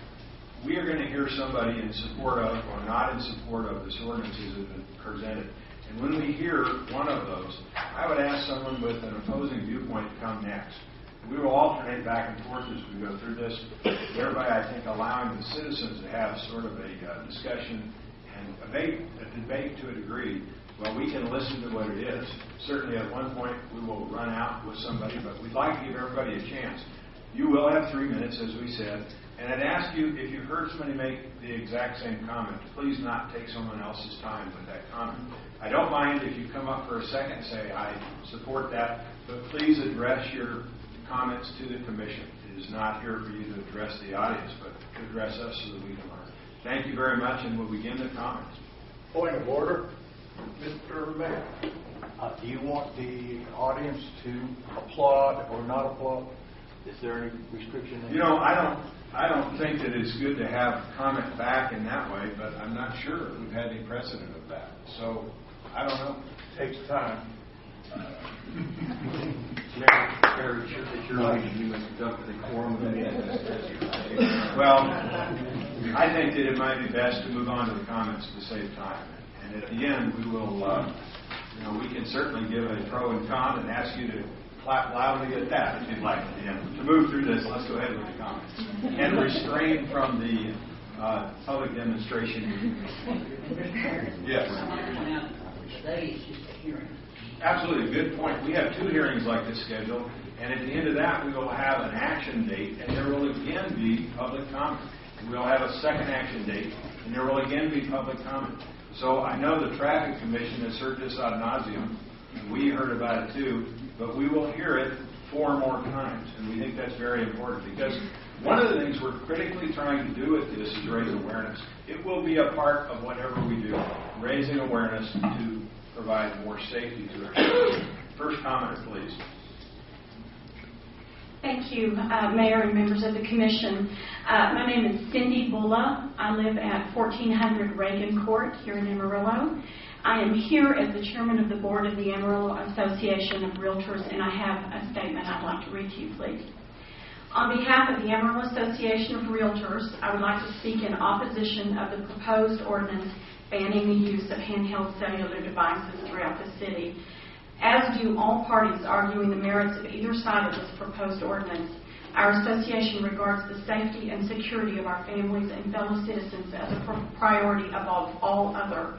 we are going to hear somebody in support of or not in support of this ordinance as it has been presented. And when we hear one of those, I would ask someone with an opposing viewpoint to come next. We will alternate back and forth as we go through this, thereby, I think, allowing the citizens to have sort of a discussion and a debate to a degree. Well, we can listen to what it is. Certainly at one point we will run out with somebody, but we'd like to give everybody a chance. You will have 3 minutes, as we said, and I'd ask you, if you heard somebody make the exact same comment, please not take someone else's time with that comment. I don't mind if you come up for a second and say, I support that, but please address your comments to the commission. It is not here for you to address the audience, but to address us so that we can learn. Thank you very much, and we'll begin the comments. Point of order, Mr. Mayor. Do you want the audience to applaud or not applaud? Is there any restriction? You know, I don't think that it's good to have comment back in that way, but I'm not sure we've had any precedent of that. So I don't know. It takes time. Mayor, it's your meeting. You must conduct the quorum of the meeting. Well, I think that it might be best to move on to the comments to save time. And at the end, we will, we can certainly give a pro and con and ask you to clap loudly at that if you'd like at the end. To move through this, let's go ahead with the comments. And refrain from the public demonstration. Yes. Today is just a hearing. Absolutely, good point. We have 2 hearings like this scheduled, and at the end of that, we will have an action date, and there will again be public comment. And we'll have a second action date, and there will again be public comment. So I know the Traffic Commission has heard this ad nauseum, and we heard about it too, but we will hear it 4 more times, and we think that's very important because one of the things we're critically trying to do with this is raise awareness. It will be a part of whatever we do, raising awareness to provide more safety to our citizens. First commenter, please. Thank you, Mayor and members of the Commission. My name is Cindy Bulla. I live at 1400 Reagan Court here in Amarillo. I am here as the chairman of the board of the Amarillo Association of Realtors, and I have a statement I'd like to read to you, please. On behalf of the Amarillo Association of Realtors, I would like to speak in opposition of the proposed ordinance banning the use of handheld cellular devices throughout the city. As do all parties arguing the merits of either side of this proposed ordinance, our association regards the safety and security of our families and fellow citizens as a priority above all other.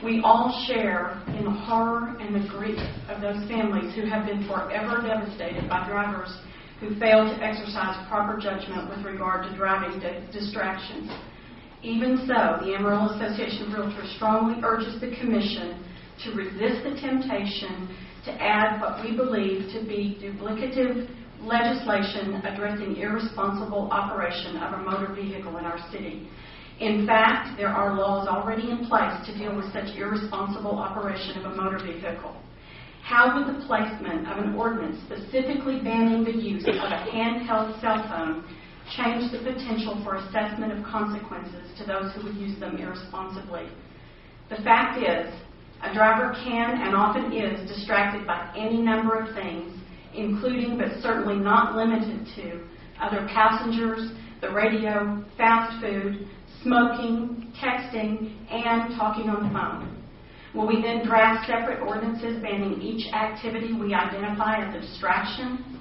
We all share in the horror and the grief of those families who have been forever devastated by drivers who fail to exercise proper judgment with regard to driving distractions. Even so, the Amarillo Association of Realtors strongly urges the Commission to resist the temptation to add what we believe to be duplicative legislation addressing irresponsible operation of a motor vehicle in our city. In fact, there are laws already in place to deal with such irresponsible operation of a motor vehicle. How would the placement of an ordinance specifically banning the use of a handheld cell phone change the potential for assessment of consequences to those who would use them irresponsibly? The fact is, a driver can and often is distracted by any number of things, including but certainly not limited to other passengers, the radio, fast food, smoking, texting, and talking on the phone. Will we then draft separate ordinances banning each activity we identify as a distraction?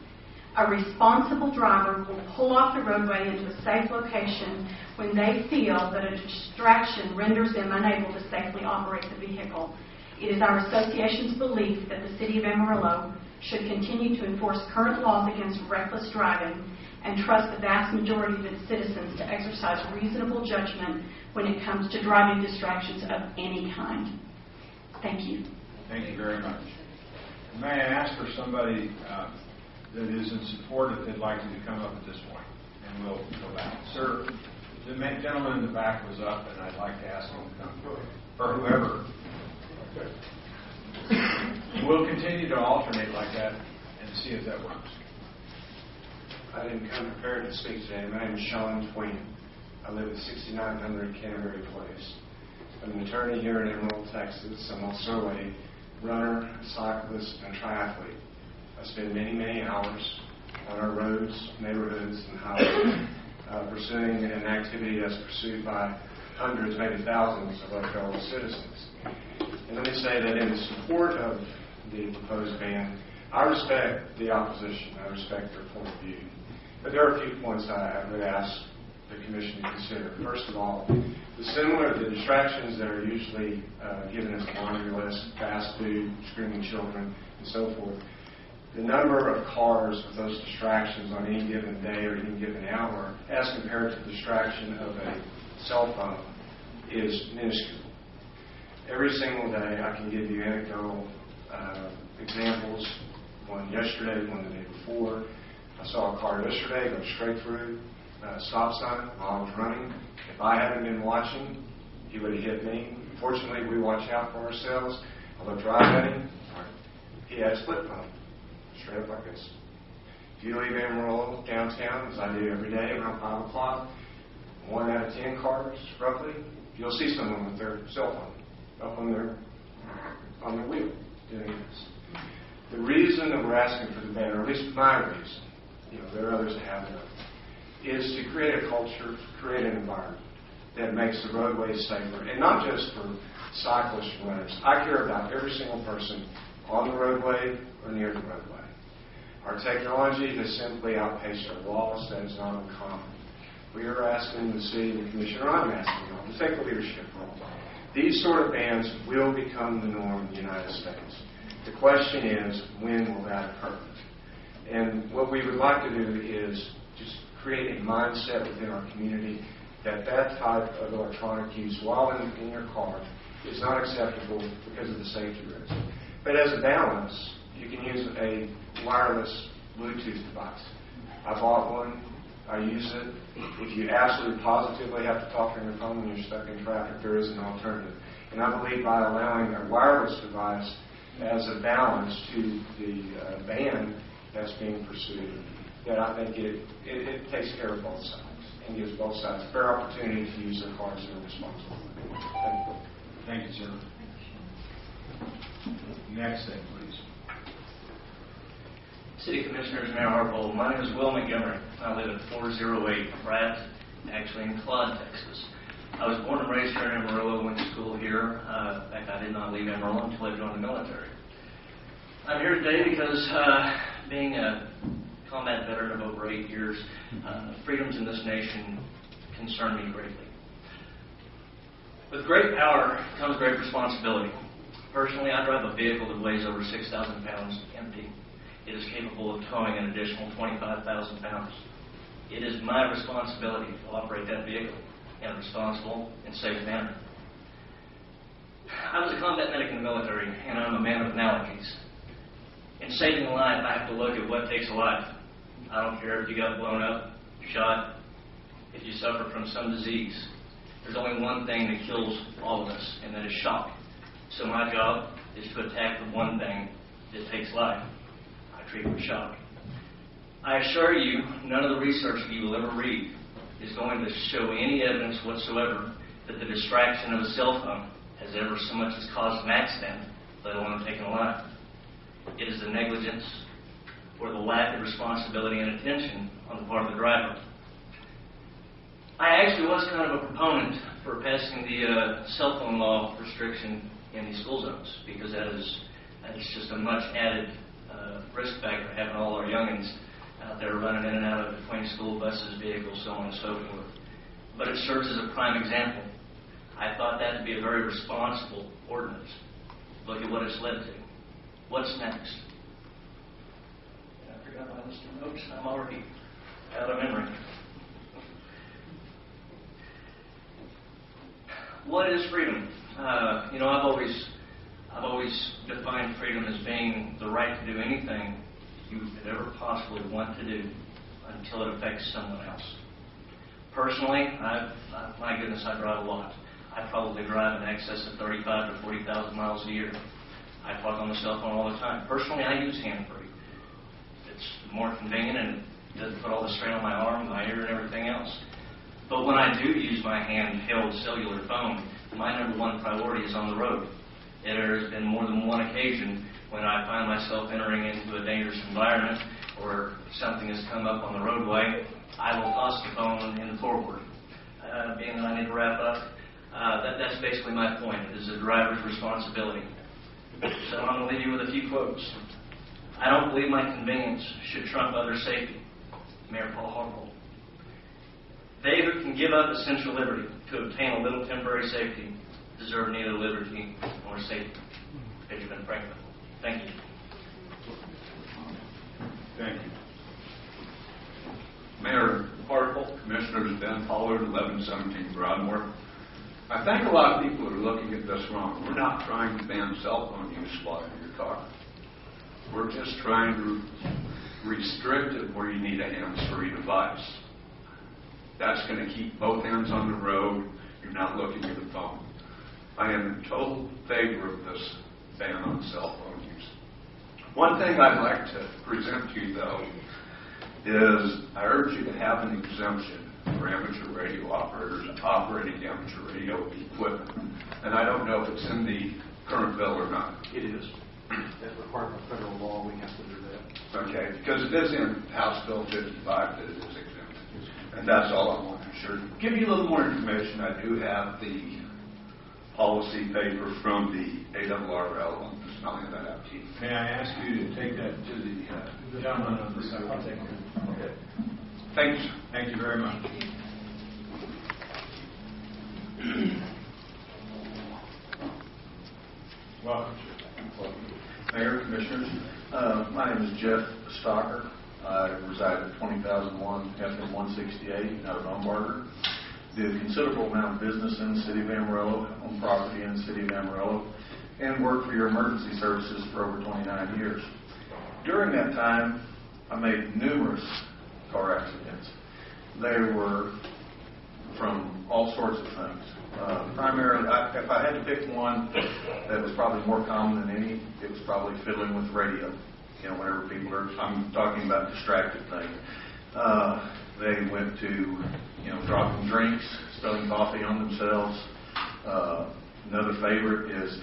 A responsible driver will pull off the roadway into a safe location when they feel that a distraction renders them unable to safely operate the vehicle. It is our association's belief that the City of Amarillo should continue to enforce current laws against reckless driving and trust the vast majority of its citizens to exercise reasonable judgment when it comes to driving distractions of any kind. Thank you. Thank you very much. May I ask for somebody that is in support if they'd like to come up at this point, and we'll go back. Sir, the gentleman in the back was up, and I'd like to ask him to come, or whoever. And we'll continue to alternate like that and see if that works. I didn't come prepared to speak today. My name is Sean Tween. I live at 6900 Canterbury Place. I'm an attorney here in Amarillo, Texas. I'm also a runner, cyclist, and triathlete. I spend many, many hours on our roads, neighborhoods, and highways pursuing an activity that's pursued by hundreds, maybe thousands of our fellow citizens. And let me say that in support of the proposed ban, I respect the opposition. I respect their point of view. But there are a few points I would ask the Commission to consider. First of all, the distractions that are usually given as a laundry list, fast food, screaming children, and so forth, the number of cars with those distractions on any given day or any given hour as compared to the distraction of a cell phone is minuscule. Every single day I can give you anecdotal examples, one yesterday, one the day before. I saw a car yesterday go straight through a stop sign while I was running. If I hadn't been watching, he would have hit me. Fortunately, we watch out for ourselves. I looked right at him. He had a split phone, straight up like this. If you leave Amarillo downtown, as I do every day around 5 o'clock, 1 out of 10 cars, roughly, you'll see someone with their cell phone up on their wheel doing this. The reason that we're asking for the ban, or at least my reason, there are others that have them, is to create a culture, create an environment that makes the roadways safer, and not just for cyclists and runners. I care about every single person on the roadway or near the roadway. Our technology has simply outpaced our laws. That is not uncommon. We are asking the City and the Commission, or I'm asking you all, to take a leadership role. These sort of bans will become the norm in the United States. The question is, when will that occur? And what we would like to do is just create a mindset within our community that type of electronic use while in your car is not acceptable because of the safety risk. But as a balance, you can use a wireless Bluetooth device. I bought one. I use it. If you absolutely positively have to talk on your phone when you're stuck in traffic, there is an alternative. And I believe by allowing a wireless device as a balance to the ban that's being pursued, that I think it takes care of both sides and gives both sides a fair opportunity to use their cars in a responsible way. Thank you. Thank you, sir. Next thing, please. City Commissioners, Mayor Harpole, my name is Will Montgomery. I live at 408 Pratt, actually in Claude, Texas. I was born and raised here in Amarillo, went to school here. In fact, I did not leave Amarillo until I joined the military. I'm here today because being a combat veteran of over 8 years, freedoms in this nation concern me greatly. With great power comes great responsibility. Personally, I drive a vehicle that weighs over 6,000 pounds empty. It is capable of towing an additional 25,000 pounds. It is my responsibility to operate that vehicle in a responsible and safe manner. I was a combat medic in the military, and I'm a man of analogies. In saving a life, I have to look at what takes a life. I don't care if you got blown up, shot, if you suffer from some disease. There's only one thing that kills all of us, and that is shock. So my job is to attack the one thing that takes life. I treat it with shock. I assure you, none of the research you will ever read is going to show any evidence whatsoever that the distraction of a cell phone has ever so much as caused an accident, let alone taken a life. It is the negligence for the lack of responsibility and attention on the part of the driver. I actually was kind of a proponent for passing the cell phone law restriction in these school zones, because that is just a much added risk factor, having all our youngins out there running in and out of between school buses, vehicles, so on and so forth. But it serves as a prime example. I thought that to be a very responsible ordinance. Look at what it's led to. What's next? I forgot my list of notes. I'm already out of memory. What is freedom? I've always defined freedom as being the right to do anything you could ever possibly want to do until it affects someone else. Personally, my goodness, I drive a lot. I probably drive in excess of 35 to 40,000 miles a year. I talk on the cell phone all the time. Personally, I use hand-free. It's more convenient and it doesn't put all the strain on my arm, my ear, and everything else. But when I do use my handheld cellular phone, my number one priority is on the road. There has been more than one occasion when I find myself entering into a dangerous environment or something has come up on the roadway, I will toss the phone in the floorboard. Being that I need to wrap up, that's basically my point. It is a driver's responsibility. So I'm going to leave you with a few quotes. I don't believe my convenience should trump other safety. Mayor Paul Harbaugh. They who can give up essential liberty to obtain a little temporary safety deserve neither liberty nor safety. Benjamin Franklin. Thank you. Thank you. Mayor Hartle, Commissioners Ben Pollard, 1117 Broadmoor. I think a lot of people are looking at this wrong. We're not trying to ban cell phone use while in your car. We're just trying to restrict it where you need a hands-free device. That's going to keep both hands on the road. You're not looking at the phone. I am in total favor of this ban on cell phone use. One thing I'd like to present to you, though, is I urge you to have an exemption for amateur radio operators operating amateur radio equipment. And I don't know if it's in the current bill or not. It is. As required by federal law, we have to do that. Okay, because it is in House Bill 55 that it is exempt. And that's all I want to share. Give you a little more information. I do have the policy paper from the ARRL. I'm just mailing that out to you. May I ask you to take that to the gentleman on the side? I'll take it. Okay. Thank you. Thank you very much. Welcome. Mayor, Commissioners, my name is Jeff Stocker. I reside at 20,001 FM 168 out of Umbarger. Do a considerable amount of business in the city of Amarillo, own property in the city of Amarillo, and work for your emergency services for over 29 years. During that time, I made numerous car accidents. They were from all sorts of things. Primarily, if I had to pick one that was probably more common than any, it was probably fiddling with radio. You know, whenever people are, I'm talking about distracted things. They went to, dropping drinks, spilling coffee on themselves. Another favorite is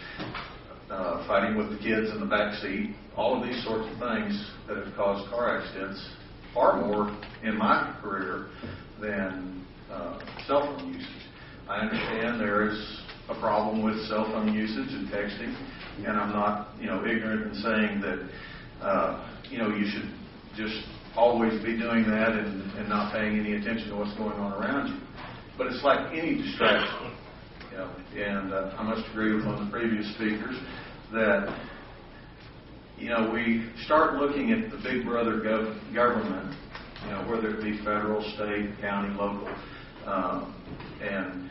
fighting with the kids in the back seat. All of these sorts of things that have caused car accidents, far more in my career than cell phone usage. I understand there is a problem with cell phone usage and texting, and I'm not, ignorant in saying that, you should just always be doing that and not paying any attention to what's going on around you. But it's like any distraction, and I must agree with one of the previous speakers that, we start looking at the big brother government, whether it be federal, state, county, local, and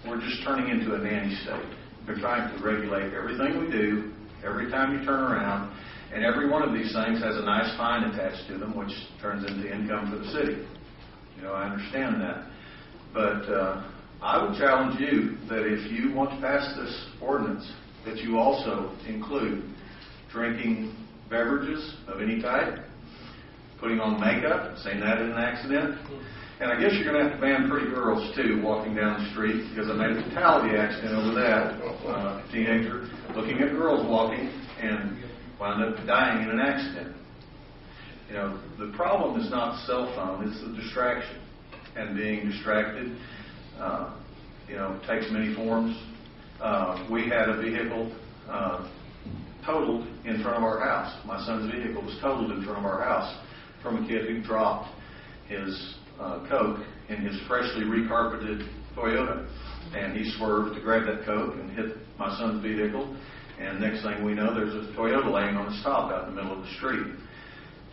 we're just turning into a nanny state. They're trying to regulate everything we do, every time you turn around, and every one of these things has a nice fine attached to them, which turns into income for the city. I understand that. But I would challenge you that if you want to pass this ordinance, that you also include drinking beverages of any type, putting on makeup, saying that in an accident. And I guess you're going to have to ban pretty girls, too, walking down the street, because I made a fatality accident over that. Teenager looking at girls walking and wound up dying in an accident. The problem is not cell phone, it's the distraction. And being distracted, takes many forms. We had a vehicle totaled in front of our house. My son's vehicle was totaled in front of our house from a kid who dropped his Coke in his freshly recarpeted Toyota. And he swerved to grab that Coke and hit my son's vehicle. And next thing we know, there's a Toyota laying on its top out in the middle of the street.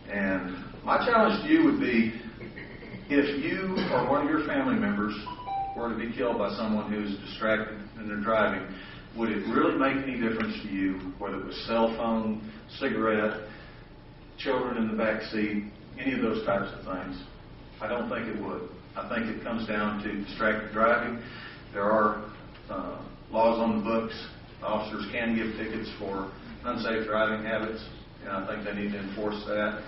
And my challenge to you would be, if you or one of your family members were to be killed by someone who's distracted and they're driving, would it really make any difference to you, whether it was cell phone, cigarette, children in the back seat, any of those types of things? I don't think it would. I think it comes down to distracted driving. There are laws on the books. Officers can give tickets for unsafe driving habits, and I think they need to enforce that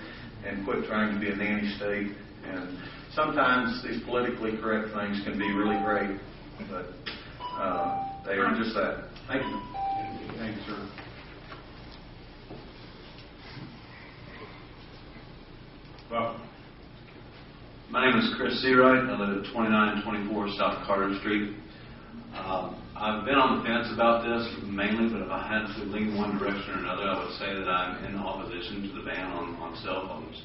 and quit trying to be a nanny state. And sometimes these politically correct things can be really great, but they are just that. Thank you. Thank you, sir. Well, my name is Chris Seawright. I live at 2924 South Carter Street. I've been on the fence about this mainly, but if I had to lean one direction or another, I would say that I'm in opposition to the ban on cell phones.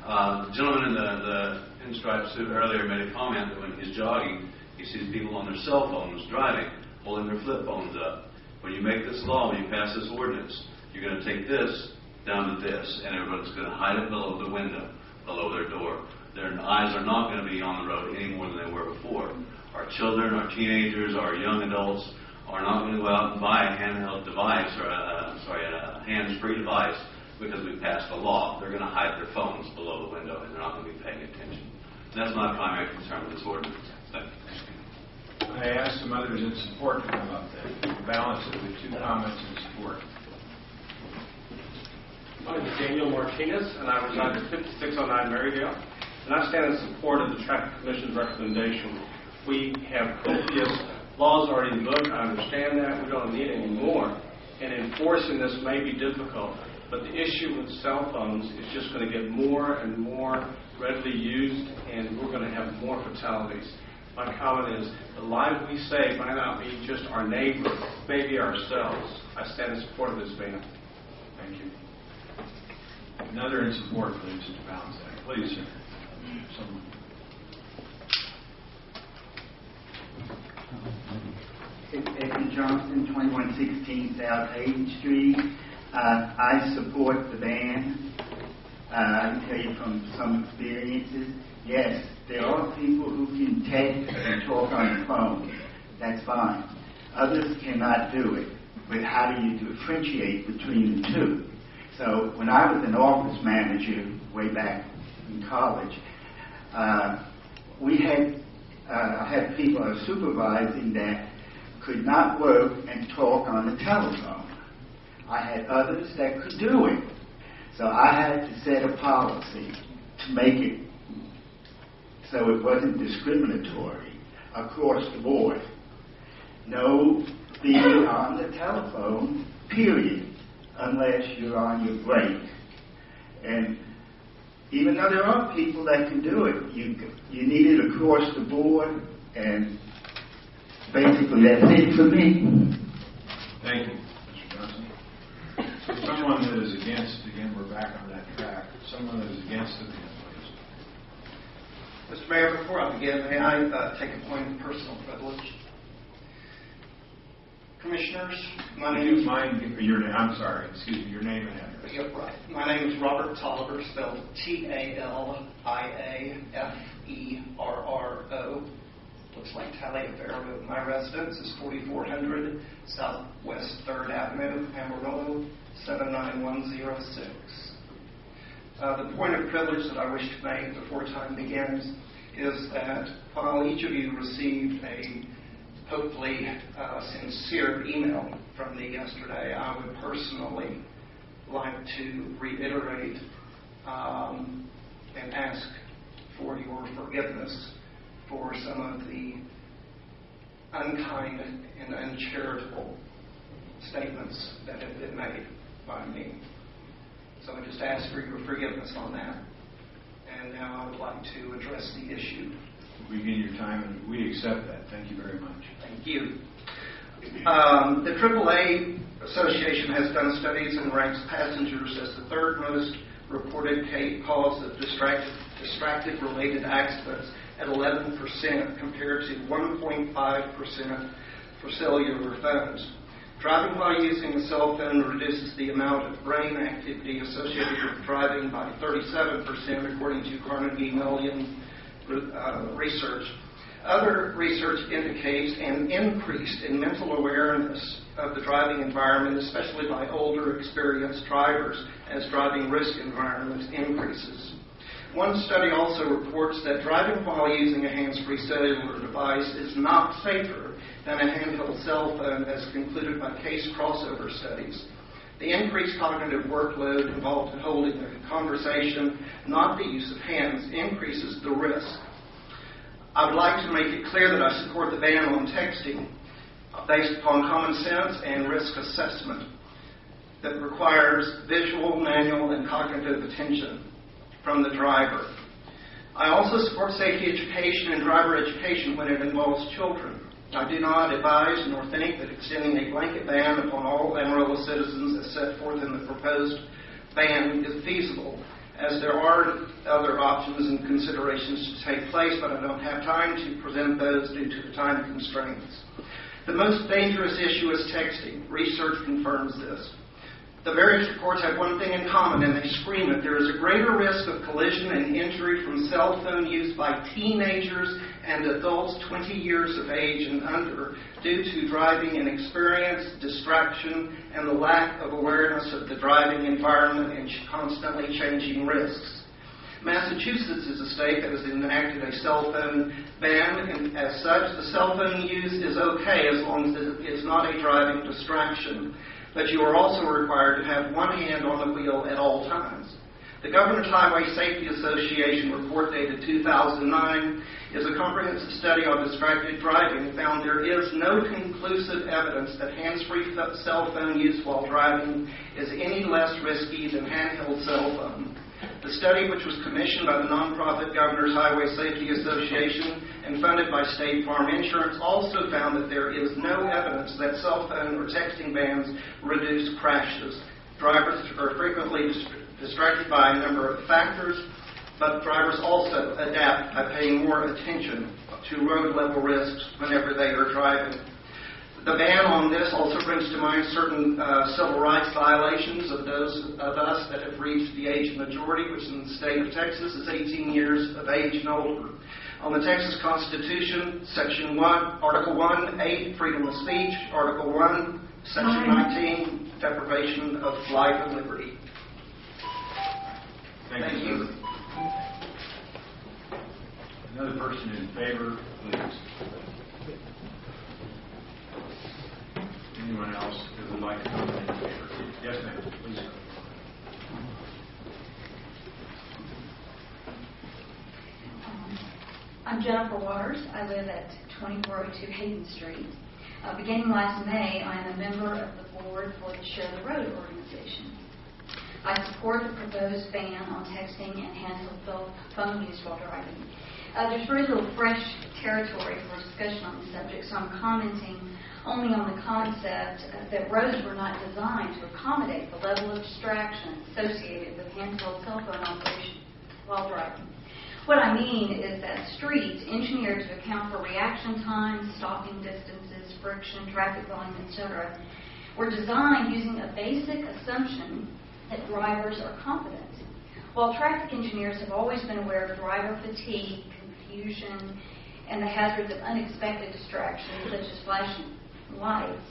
The gentleman in the pinstripe suit earlier made a comment that when he's jogging, he sees people on their cell phones driving, holding their flip phones up. When you make this law, when you pass this ordinance, you're going to take this down to this, and everyone's going to hide it below the window, below their door. Their eyes are not going to be on the road any more than they were before. Our children, our teenagers, our young adults are not going to go out and buy a handheld device or a hands-free device because we passed a law. They're going to hide their phones below the window, and they're not going to be paying attention. That's my primary concern with this ordinance. Thank you. I asked some others in support to come up then. Balance it with 2 comments in support. My name is Daniel Martinez, and I reside at 5609 Marydale, and I stand in support of the Traffic Commission's recommendation. We have copious laws already in the book. I understand that. We don't need any more. And enforcing this may be difficult. But the issue with cell phones is just going to get more and more readily used, and we're going to have more fatalities. My comment is, the life we save might not be just our neighbor, maybe ourselves. I stand in support of this ban. Thank you. Another in support, please, to balance that. Please, sir. Someone. Edwin Johnson, 2116 South Hayden Street. I support the ban. I can tell you from some experiences, yes, there are people who can text and talk on the phone. That's fine. Others cannot do it. But how do you differentiate between the two? So when I was an office manager way back in college, we had people I was supervising that could not work and talk on the telephone. I had others that could do it. So I had to set a policy to make it so it wasn't discriminatory across the board. No being on the telephone, period, unless you're on your break. And even though there are people that can do it, you need it across the board, and basically that's it for me. Thank you, Mr. Johnson. So someone that is against, again, we're back on that track, someone that is against the ban, please. Mr. Mayor, before I begin, may I take a point of personal privilege? Commissioners, my name is... your name, I'm sorry, excuse me, your name and address. Yep, right. My name is Robert Tolliver, spelled Taliaferro. Looks like Taliaferro. My residence is 4400 Southwest 3rd Avenue, Amarillo, 79106. The point of privilege that I wish to make before time begins is that while each of you received a hopefully sincere email from me yesterday, I would personally like to reiterate and ask for your forgiveness for some of the unkind and uncharitable statements that have been made by me. So I just ask for your forgiveness on that. And now I would like to address the issue. Begin your time, and we accept that. Thank you very much. Thank you. The AAA Association has done studies and ranks passengers as the third most reported cause of distracted-related accidents at 11% compared to 1.5% for cellular phones. Driving while using a cell phone reduces the amount of brain activity associated with driving by 37%, according to Carnegie Mellon research. Other research indicates an increase in mental awareness of the driving environment, especially by older, experienced drivers, as driving risk environment increases. One study also reports that driving while using a hands-free cellular device is not safer than a handheld cell phone, as concluded by case crossover studies. The increased cognitive workload involved in holding a conversation, not the use of hands, increases the risk. I would like to make it clear that I support the ban on texting based upon common sense and risk assessment that requires visual, manual, and cognitive attention from the driver. I also support safety education and driver education when it involves children. I do not advise nor think that extending a blanket ban upon all Amarillo citizens as set forth in the proposed ban is feasible, as there are other options and considerations to take place, but I don't have time to present those due to the time constraints. The most dangerous issue is texting. Research confirms this. The various reports have one thing in common, and they scream it. There is a greater risk of collision and injury from cell phone use by teenagers and adults 20 years of age and under due to driving inexperience, distraction, and the lack of awareness of the driving environment and constantly changing risks. Massachusetts is a state that has enacted a cell phone ban, and as such, the cell phone use is okay as long as it is not a driving distraction. But you are also required to have one hand on the wheel at all times. The Governor's Highway Safety Association report dated 2009 is a comprehensive study on distracted driving and found there is no conclusive evidence that hands-free cell phone use while driving is any less risky than handheld cell phone. The study, which was commissioned by the nonprofit Governor's Highway Safety Association and funded by State Farm Insurance, also found that there is no evidence that cell phone or texting bans reduce crashes. Drivers are frequently distracted by a number of factors, but drivers also adapt by paying more attention to road-level risks whenever they are driving. The ban on this also brings to mind certain civil rights violations of those of us that have reached the age of majority, which in the state of Texas is 18 years of age and older. On the Texas Constitution, Section 1, Article 1, 8, freedom of speech, Article 1, Section 19, deprivation of life and liberty. Thank you. Another person in favor, please. Anyone else who would like to comment in favor? Yes, ma'am. Please. I'm Jennifer Waters. I live at 2402 Hayden Street. Beginning last May, I am a member of the board for the Share the Road organization. I support the proposed ban on texting and handheld phone use while driving. There's very little fresh territory for discussion on the subject, so I'm commenting only on the concept that roads were not designed to accommodate the level of distraction associated with handheld cell phone operation while driving. What I mean is that streets engineered to account for reaction times, stopping distances, friction, traffic volume, etc., were designed using a basic assumption that drivers are competent. While traffic engineers have always been aware of driver fatigue, confusion, and the hazards of unexpected distractions such as flashing lights,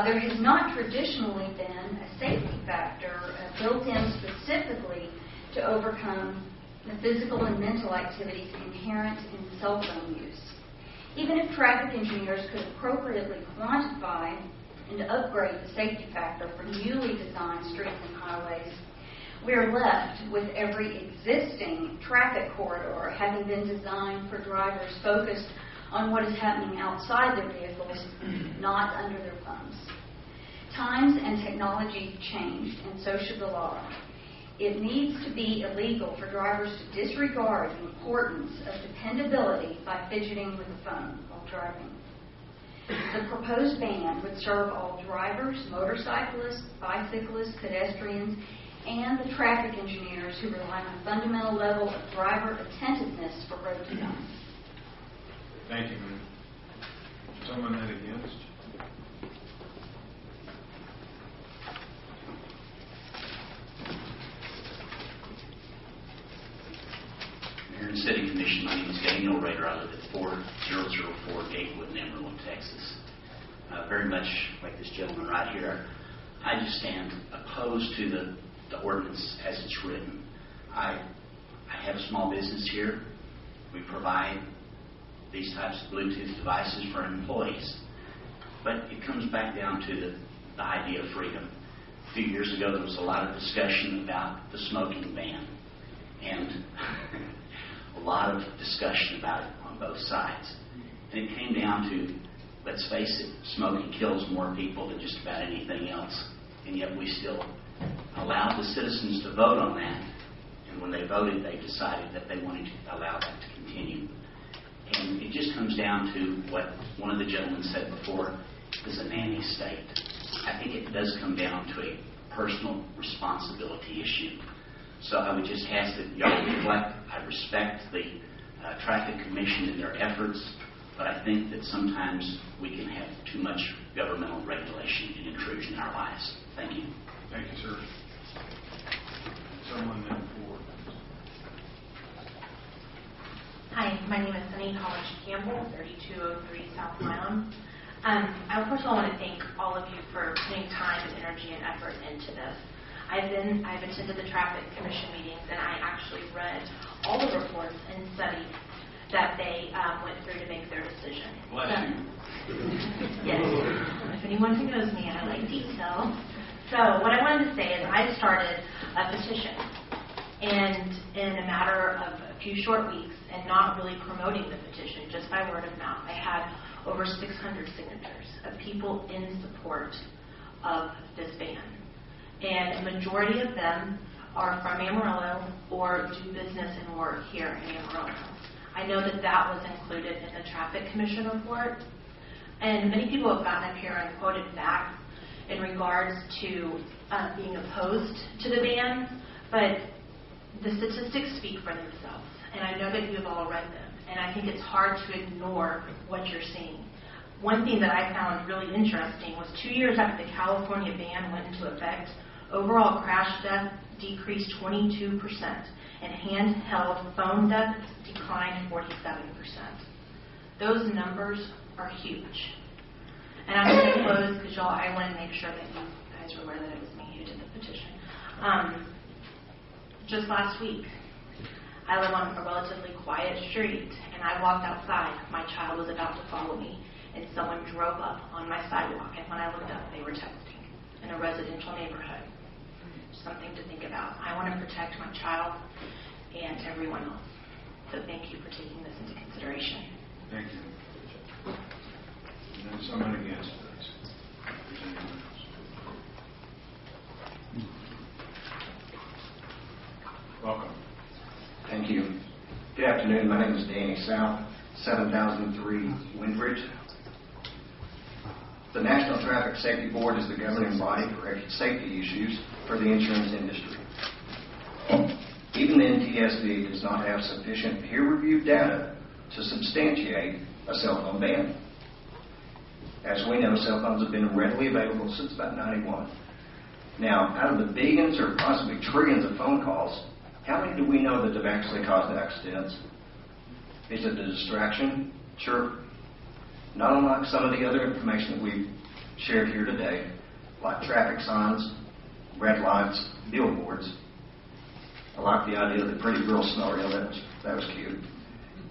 there has not traditionally been a safety factor built in specifically to overcome the physical and mental activities inherent in cell phone use. Even if traffic engineers could appropriately quantify and upgrade the safety factor for newly designed streets and highways, we are left with every existing traffic corridor having been designed for drivers focused on what is happening outside their vehicles, not under their thumbs. Times and technology have changed, and so should the law. It needs to be illegal for drivers to disregard the importance of dependability by fidgeting with the phone while driving. The proposed ban would serve all drivers, motorcyclists, bicyclists, pedestrians, and the traffic engineers who rely on a fundamental level of driver attentiveness for road design. Thank you, ma'am. Someone that against? Mayor and City Commission, my name is Daniel Rader. I live at 4004 Gatewood in Amarillo, Texas. Very much like this gentleman right here, I just stand opposed to the ordinance as it's written. I have a small business here. We provide these types of Bluetooth devices for employees. But it comes back down to the idea of freedom. A few years ago, there was a lot of discussion about the smoking ban. And a lot of discussion about it on both sides. And it came down to, let's face it, smoking kills more people than just about anything else. And yet we still allowed the citizens to vote on that. And when they voted, they decided that they wanted to allow that to continue. And it just comes down to what one of the gentlemen said before, is a nanny state. I think it does come down to a personal responsibility issue. So I would just ask that y'all reflect. I respect the Traffic Commission and their efforts, but I think that sometimes we can have too much governmental regulation and intrusion in our lives. Thank you. Thank you, sir. Someone then for. Hi, my name is Sunny College Campbell, 3203 South Milam. I first of all want to thank all of you for putting time and energy and effort into this. I've attended the Traffic Commission meetings, and I actually read all the reports and studies that they went through to make their decision. Bless you. Yes. If anyone who knows me, I like detail. So what I wanted to say is I started a petition, and in a matter of a few short weeks, and not really promoting the petition, just by word of mouth, I had over 600 signatures of people in support of this ban. And a majority of them are from Amarillo or do business and work here in Amarillo. I know that that was included in the Traffic Commission report. And many people have gotten up here and quoted back in regards to being opposed to the ban, but the statistics speak for themselves. And I know that you have all read them. And I think it's hard to ignore what you're seeing. One thing that I found really interesting was 2 years after the California ban went into effect, overall crash death decreased 22%, and handheld phone deaths declined 47%. Those numbers are huge. And I'm going to close because I want to make sure that you guys are aware that it was me who did the petition. Just last week, I live on a relatively quiet street, and I walked outside. My child was about to follow me, and someone drove up on my sidewalk, and when I looked up, they were texting in a residential neighborhood. Something to think about. I want to protect my child and everyone else. So thank you for taking this into consideration. Thank you. And then someone against this. If there's anyone else. Welcome. Thank you. Good afternoon. My name is Danny South, 7003 Windbridge. The National Traffic Safety Board is the governing body for safety issues for the insurance industry. Even the NTSB does not have sufficient peer-reviewed data to substantiate a cell phone ban. As we know, cell phones have been readily available since about 91. Now, out of the billions or possibly trillions of phone calls, how many do we know that have actually caused accidents? Is it a distraction? Sure. Not unlike some of the other information that we've shared here today, like traffic signs, red lights, billboards. I like the idea of the pretty girl scenario. That was cute.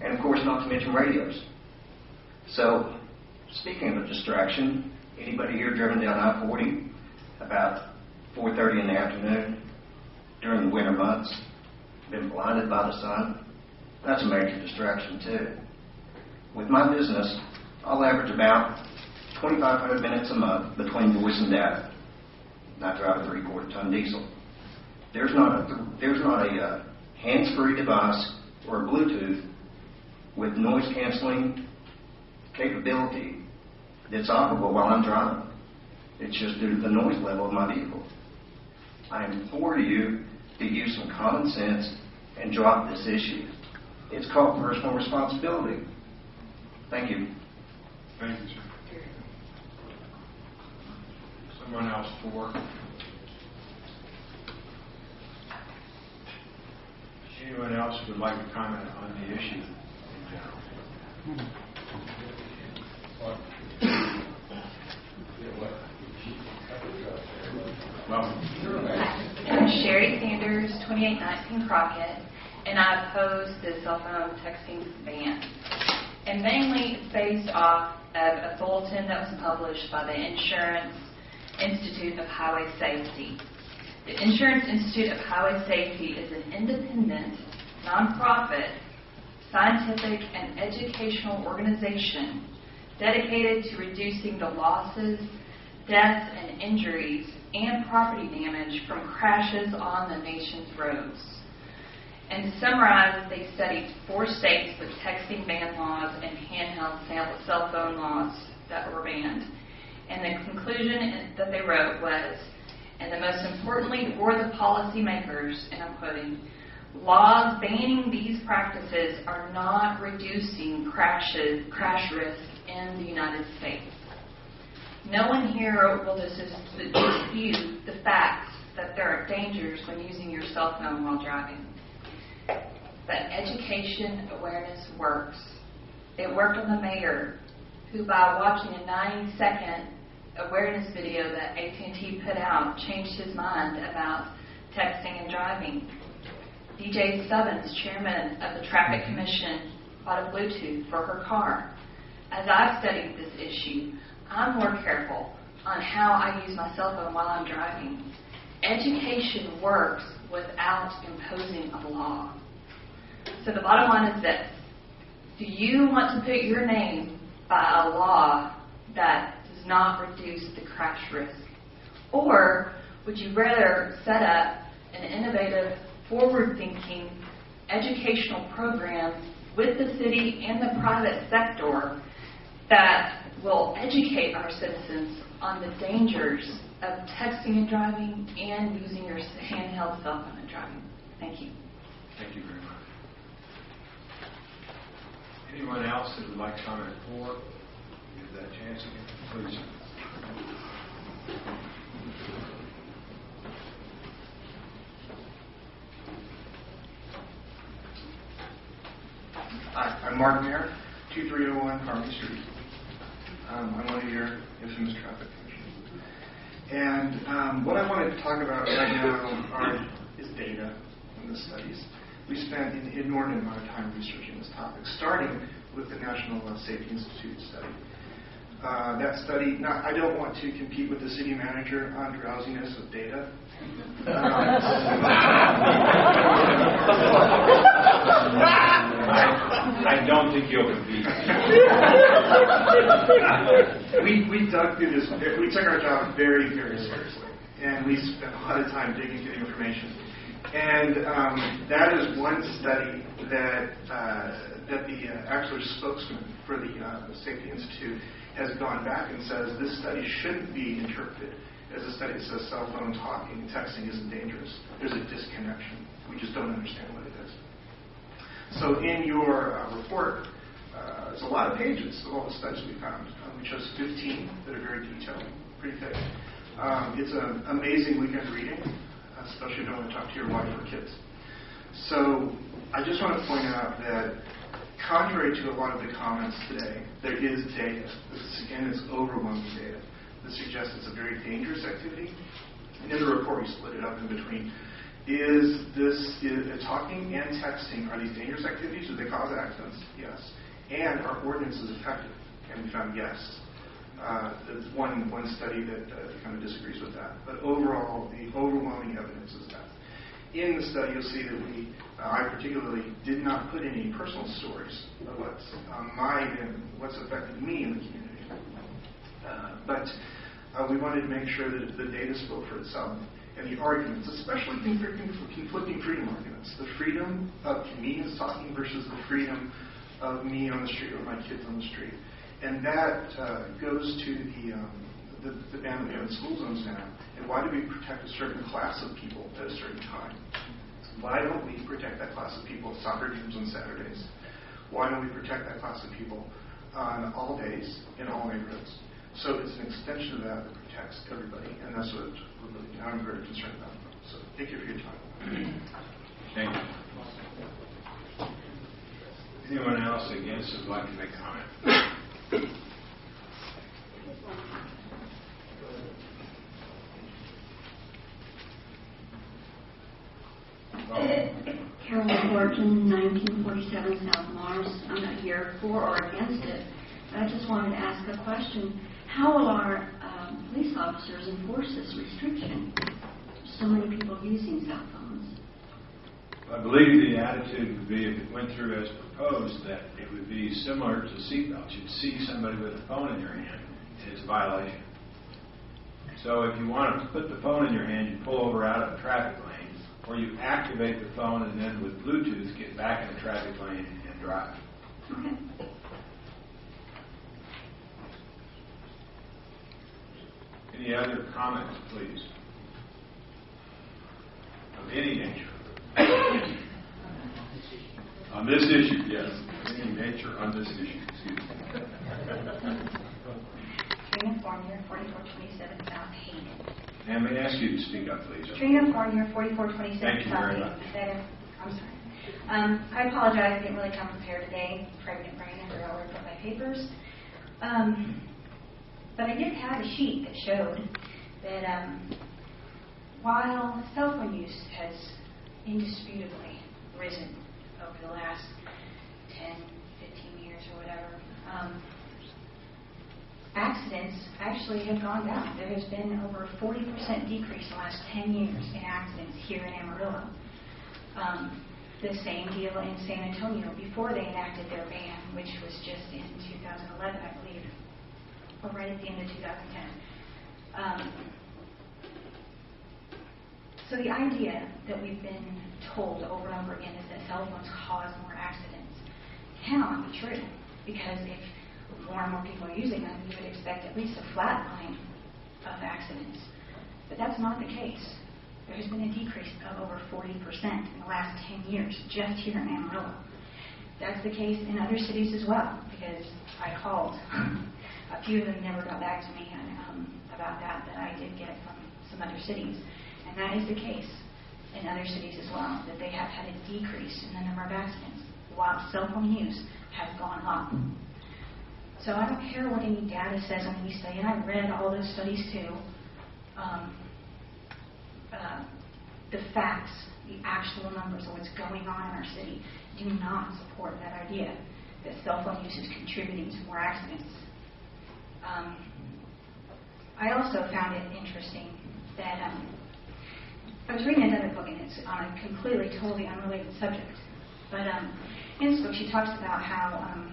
And of course, not to mention radios. So, speaking of a distraction, anybody here driven down I-40 about 4:30 in the afternoon during the winter months, been blinded by the sun? That's a major distraction too. With my business, I'll average about 2,500 minutes a month between voice and data. and I drive a 3/4 ton diesel. There's not a hands-free device or a Bluetooth with noise canceling capability that's operable while I'm driving. It's just due to the noise level of my vehicle. I implore you to use some common sense and drop this issue. It's called personal responsibility. Thank you. Thank you, sir. Someone else for? Anyone else would like to comment on the issue in general? I'm Sherry Sanders, 2819 Crockett, and I oppose the cell phone texting ban. And mainly it's based off of a bulletin that was published by the Insurance Institute of Highway Safety. The Insurance Institute of Highway Safety is an independent, nonprofit, scientific, and educational organization dedicated to reducing the losses, deaths, and injuries and property damage from crashes on the nation's roads. And to summarize, they studied 4 states with texting ban laws and handheld cell phone laws that were banned. And the conclusion that they wrote was, and the most importantly for the policymakers, and I'm quoting, laws banning these practices are not reducing crash risk in the United States. No one here will dispute the facts that there are dangers when using your cell phone while driving. But education awareness works. It worked on the mayor, who by watching a 90-second awareness video that AT&T put out changed his mind about texting and driving. DJ Stubbins, chairman of the Traffic Commission, bought a Bluetooth for her car. As I've studied this issue, I'm more careful on how I use my cell phone while I'm driving. Education works without imposing a law. So the bottom line is this. Do you want to put your name by a law that does not reduce the crash risk? Or would you rather set up an innovative, forward-thinking educational program with the city and the private sector that will educate our citizens on the dangers of texting and driving and using your handheld cell phone and driving? Thank you. Thank you very much. Anyone else that would like to comment for? Give that chance again, please. Hi, I'm Mark Mayer, 2301 Harmony Street. I'm one of your infamous traffic commissioners. And what I wanted to talk about right now is data and the studies. We spent an inordinate amount of time researching this topic, starting with the National Safety Institute study. That study, now, I don't want to compete with the city manager on drowsiness with data. I don't think you'll compete. We dug through this. We took our job very, very seriously, and we spent a lot of time digging through the information. And that is one study that the actual spokesman for the Safety Institute has gone back and says this study shouldn't be interpreted as a study that says cell phone talking and texting isn't dangerous. There's a disconnection. We just don't understand what it is. So in your report, there's a lot of pages of all the studies we found. We chose 15 that are very detailed, pretty thick. It's an amazing weekend reading, especially if you want to talk to your wife or kids. So I just want to point out that contrary to a lot of the comments today, there is data. Again, it's overwhelming data that suggests it's a very dangerous activity. And in the report, we split it up in between. Is talking and texting, are these dangerous activities? Do they cause accidents? Yes. And are ordinances effective? And we found yes. There's one study that kind of disagrees with that. But overall, the overwhelming evidence is that. In the study, you'll see that I particularly did not put any personal stories of what's affected me in the community. But We wanted to make sure that the data spoke for itself. And the arguments, especially conflicting freedom arguments, the freedom of convenience talking versus the freedom of me on the street or my kids on the street. And that goes to the ban that we have in school zones now. And why do we protect a certain class of people at a certain time? Why don't we protect that class of people at soccer games on Saturdays? Why don't we protect that class of people on all days in all neighborhoods? So it's an extension of that protects everybody, and that's what I'm very concerned about. So thank you for your time. Thank you. Anyone else against would like to make comment? Carolyn Horton, 1947 South Mars. I'm not here for or against it. I just wanted to ask a question. How will our police officers enforce this restriction? So many people using cell phones. I believe the attitude would be, if it went through as proposed, that it would be similar to seatbelts. You'd see somebody with a phone in your hand, and it's a violation. So if you want to put the phone in your hand, you pull over out of a traffic lane, or you activate the phone and then with Bluetooth get back in the traffic lane and drive. Okay. Any other comments, please? Of any nature? On this issue, yes. Any nature on this issue, excuse me. Trina Fournier, 4427 South Hayden. And may I ask you to speak up, please? Trina Fournier, 4427 Thank you South very Hayden. much. Better. I'm sorry. I apologize. I didn't really come prepared today. Pregnant brain. I forgot where to put my papers. But I did have a sheet that showed that while cell phone use has indisputably risen over the last 10, 15 years or whatever, accidents actually have gone down. There has been over a 40% decrease in the last 10 years in accidents here in Amarillo. The same deal in San Antonio before they enacted their ban, which was just in 2011, I believe, or right at the end of 2010. So the idea that we've been told over and over again is that cell phones cause more accidents cannot be true, because if more and more people are using them, you would expect at least a flat line of accidents. But that's not the case. There has been a decrease of over 40% in the last 10 years just here in Amarillo. That's the case in other cities as well, because I called. A few of them never got back to me about that I did get from some other cities. And that is the case in other cities as well, that they have had a decrease in the number of accidents while cell phone use has gone up. So I don't care what any data says on any study, and I read all those studies too. The facts, the actual numbers of what's going on in our city do not support that idea that cell phone use is contributing to more accidents. I also found it interesting that I was reading another book, and it's on a completely, totally unrelated subject. But in this book, she talks about how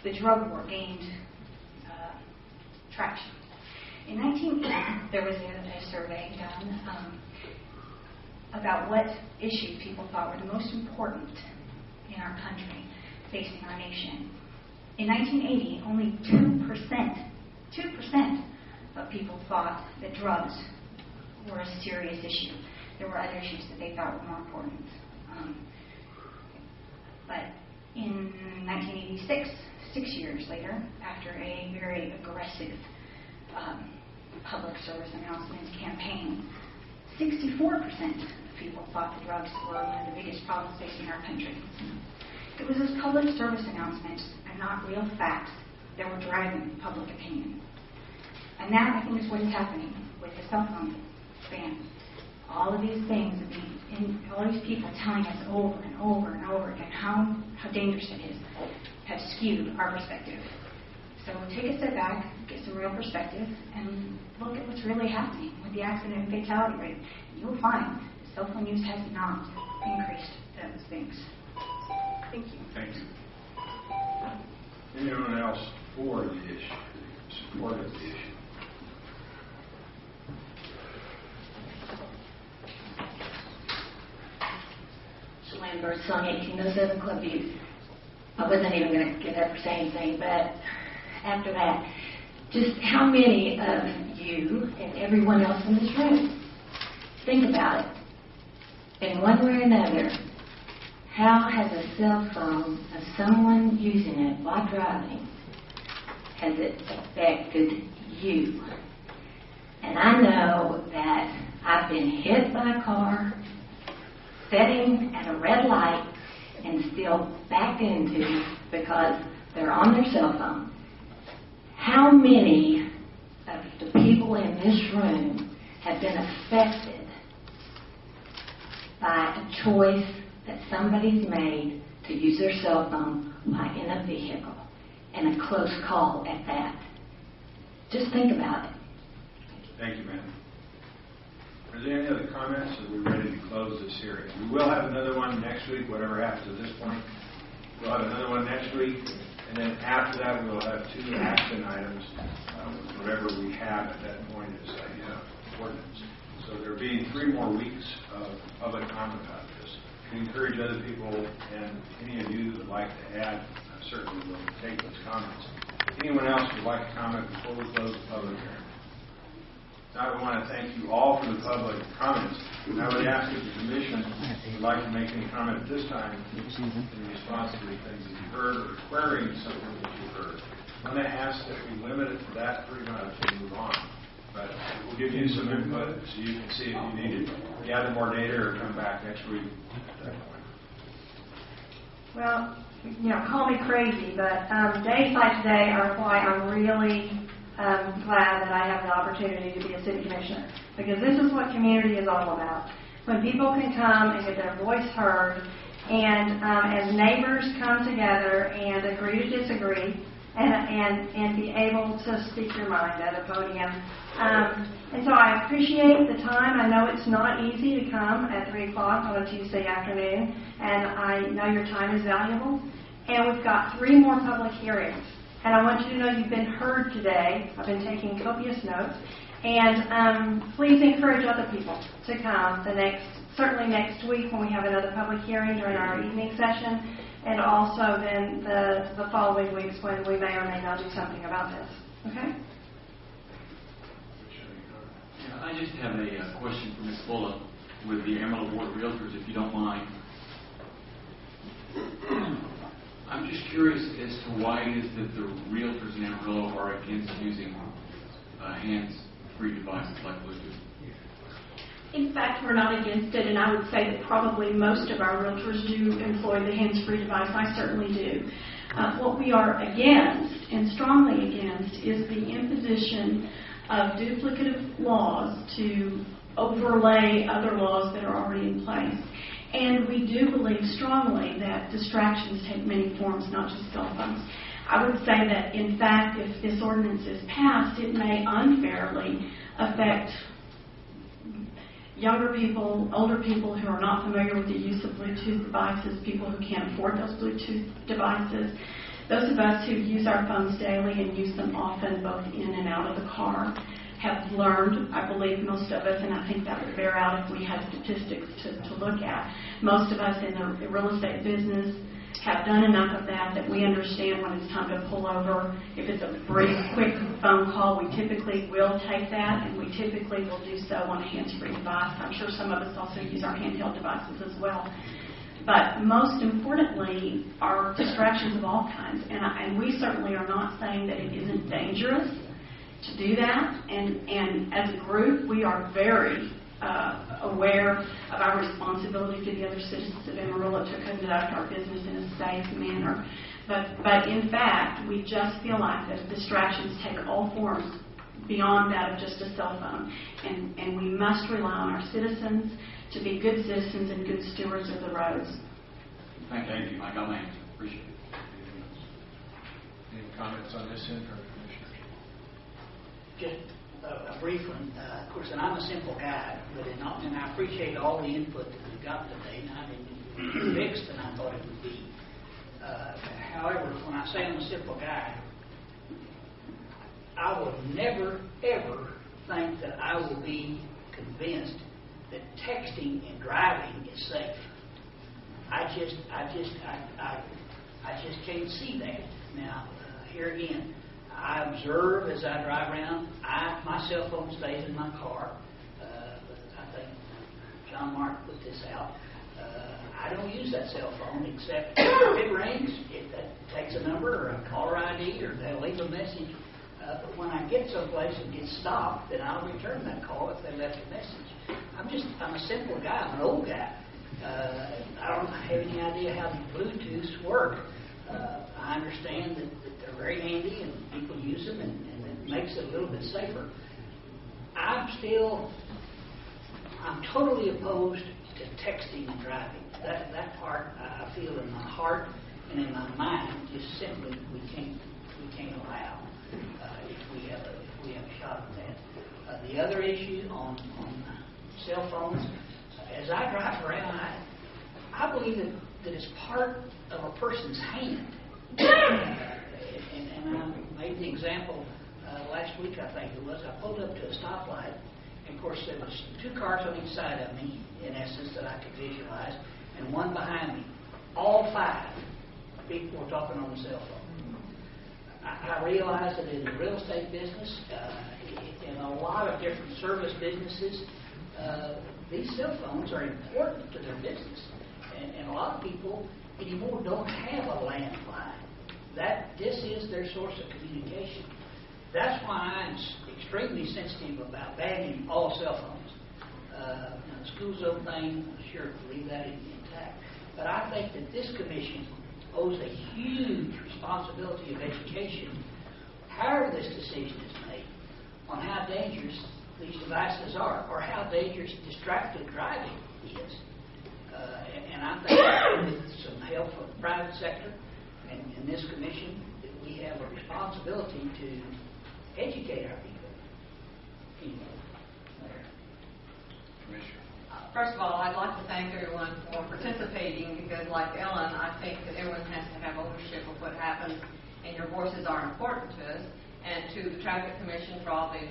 the drug war gained traction. In 1980, there was a survey done about what issues people thought were the most important in our country, facing our nation. In 1980, only 2% of people thought that drugs were a serious issue. There were other issues that they thought were more important. But in 1986, 6 years later, after a very aggressive public service announcements campaign, 64% of people thought the drugs were one of the biggest problems facing our country. It was those public service announcements and not real facts that were driving public opinion. And that, I think, is what is happening with the cell phone ban. All of these things, all these people telling us over and over and over again how dangerous it is, have skewed our perspective. So take a step back, get some real perspective, and look at what's really happening with the accident and fatality rate. You'll find that cell phone use has not increased those things. Thank you. Thank you. Anyone else for the issue? Support of the issue? members on 1807 Club Views. I wasn't even going to get up for saying anything, but after that, just how many of you and everyone else in this room, think about it. In one way or another, how has a cell phone of someone using it while driving, has it affected you? And I know that I've been hit by a car, sitting at a red light, and still backed into because they're on their cell phone. How many of the people in this room have been affected by a choice that somebody's made to use their cell phone while in a vehicle, and a close call at that? Just think about it. Thank you, ma'am. Are there any other comments? Are we ready to close this hearing? We will have another one next week, whatever happens at this point. We'll have another one next week, and then after that we'll have 2 action items, whatever we have at that point is ordinance. So there'll be 3 more weeks of public comment about this. We encourage other people, and any of you that would like to add, certainly will take those comments. Anyone else would like to comment before we close the public hearing? I would want to thank you all for the public comments. I would ask if the commission would like to make any comment at this time in response to the things that you heard or querying something that you heard. I'm going to ask that we limit it to that 3 minutes and move on. But we'll give you some input so you can see if you need to gather more data or come back next week at that point. Well, call me crazy, but days like today are why I'm really glad that I have the opportunity to be a city commissioner, because this is what community is all about. When people can come and get their voice heard, and as neighbors come together and agree to disagree, and be able to speak your mind at a podium. And so I appreciate the time. I know it's not easy to come at 3 o'clock on a Tuesday afternoon, and I know your time is valuable. And we've got 3 more public hearings. And I want you to know you've been heard today. I've been taking copious notes. And please encourage other people to come certainly next week when we have another public hearing during our evening session, and also then the following weeks when we may or may not do something about this. Okay? Yeah, I just have a question for Ms. Bullock with the Amarillo Board of Realtors, if you don't mind. I'm just curious as to why it is that the realtors in Amarillo are against using hands-free devices like Bluetooth. In fact, we're not against it, and I would say that probably most of our realtors do employ the hands-free device. I certainly do. What we are against, and strongly against, is the imposition of duplicative laws to overlay other laws that are already in place. And we do believe strongly that distractions take many forms, not just cell phones. I would say that, in fact, if this ordinance is passed, it may unfairly affect younger people, older people who are not familiar with the use of Bluetooth devices, people who can't afford those Bluetooth devices, those of us who use our phones daily and use them often both in and out of the car have learned, I believe most of us, and I think that would bear out if we had statistics to look at, most of us in the real estate business have done enough of that we understand when it's time to pull over. If it's a brief, quick phone call, we typically will take that, and we typically will do so on a hands-free device. I'm sure some of us also use our handheld devices as well. But most importantly are distractions of all kinds, and we certainly are not saying that it isn't dangerous to do that, and as a group we are very aware of our responsibility to the other citizens of Amarillo to conduct our business in a safe manner. But in fact, we just feel like that distractions take all forms beyond that of just a cell phone, and we must rely on our citizens to be good citizens and good stewards of the roads. Thank you. I got my answer. Appreciate it. Any comments on this end? Just a brief one. Of course, and I'm a simple guy, and I appreciate all the input that we got today. And I didn't fix than I thought it would be. However, when I say I'm a simple guy, I will never, ever think that I will be convinced that texting and driving is safe. I just can't see that. Now, here again, I observe as I drive around. My cell phone stays in my car. I think John Mark put this out. I don't use that cell phone except if it rings, that takes a number or a caller ID or they'll leave a message. But when I get someplace and get stopped, then I'll return that call if they left a message. I'm a simple guy. I'm an old guy. I don't have any idea how the Bluetooths work. I understand that they're very handy and people use them and it makes it a little bit safer. I'm totally opposed to texting and driving. That part I feel in my heart and in my mind just simply we can't allow if we have a shot at that. The other issue on cell phones, as I drive around, I believe that it's part of a person's hand. And I made the example last week, I think it was. I pulled up to a stoplight, and of course there was 2 cars on each side of me, in essence, that I could visualize, and one behind me. All 5 people were talking on the cell phone. I realized that in the real estate business, in a lot of different service businesses, these cell phones are important to their business. And a lot of people anymore don't have a landline. This is their source of communication. That's why I'm extremely sensitive about banning all cell phones. The school zone thing, sure, leave that intact. But I think that this commission owes a huge responsibility of education, however this decision is made, on how dangerous these devices are, or how dangerous distracted driving is. And I think with some help from the private sector and this commission, that we have a responsibility to educate our people. Anyway, there. Commissioner. First of all, I'd like to thank everyone for participating because, like Ellen, I think that everyone has to have ownership of what happens, and your voices are important to us. And to the Traffic Commission for all the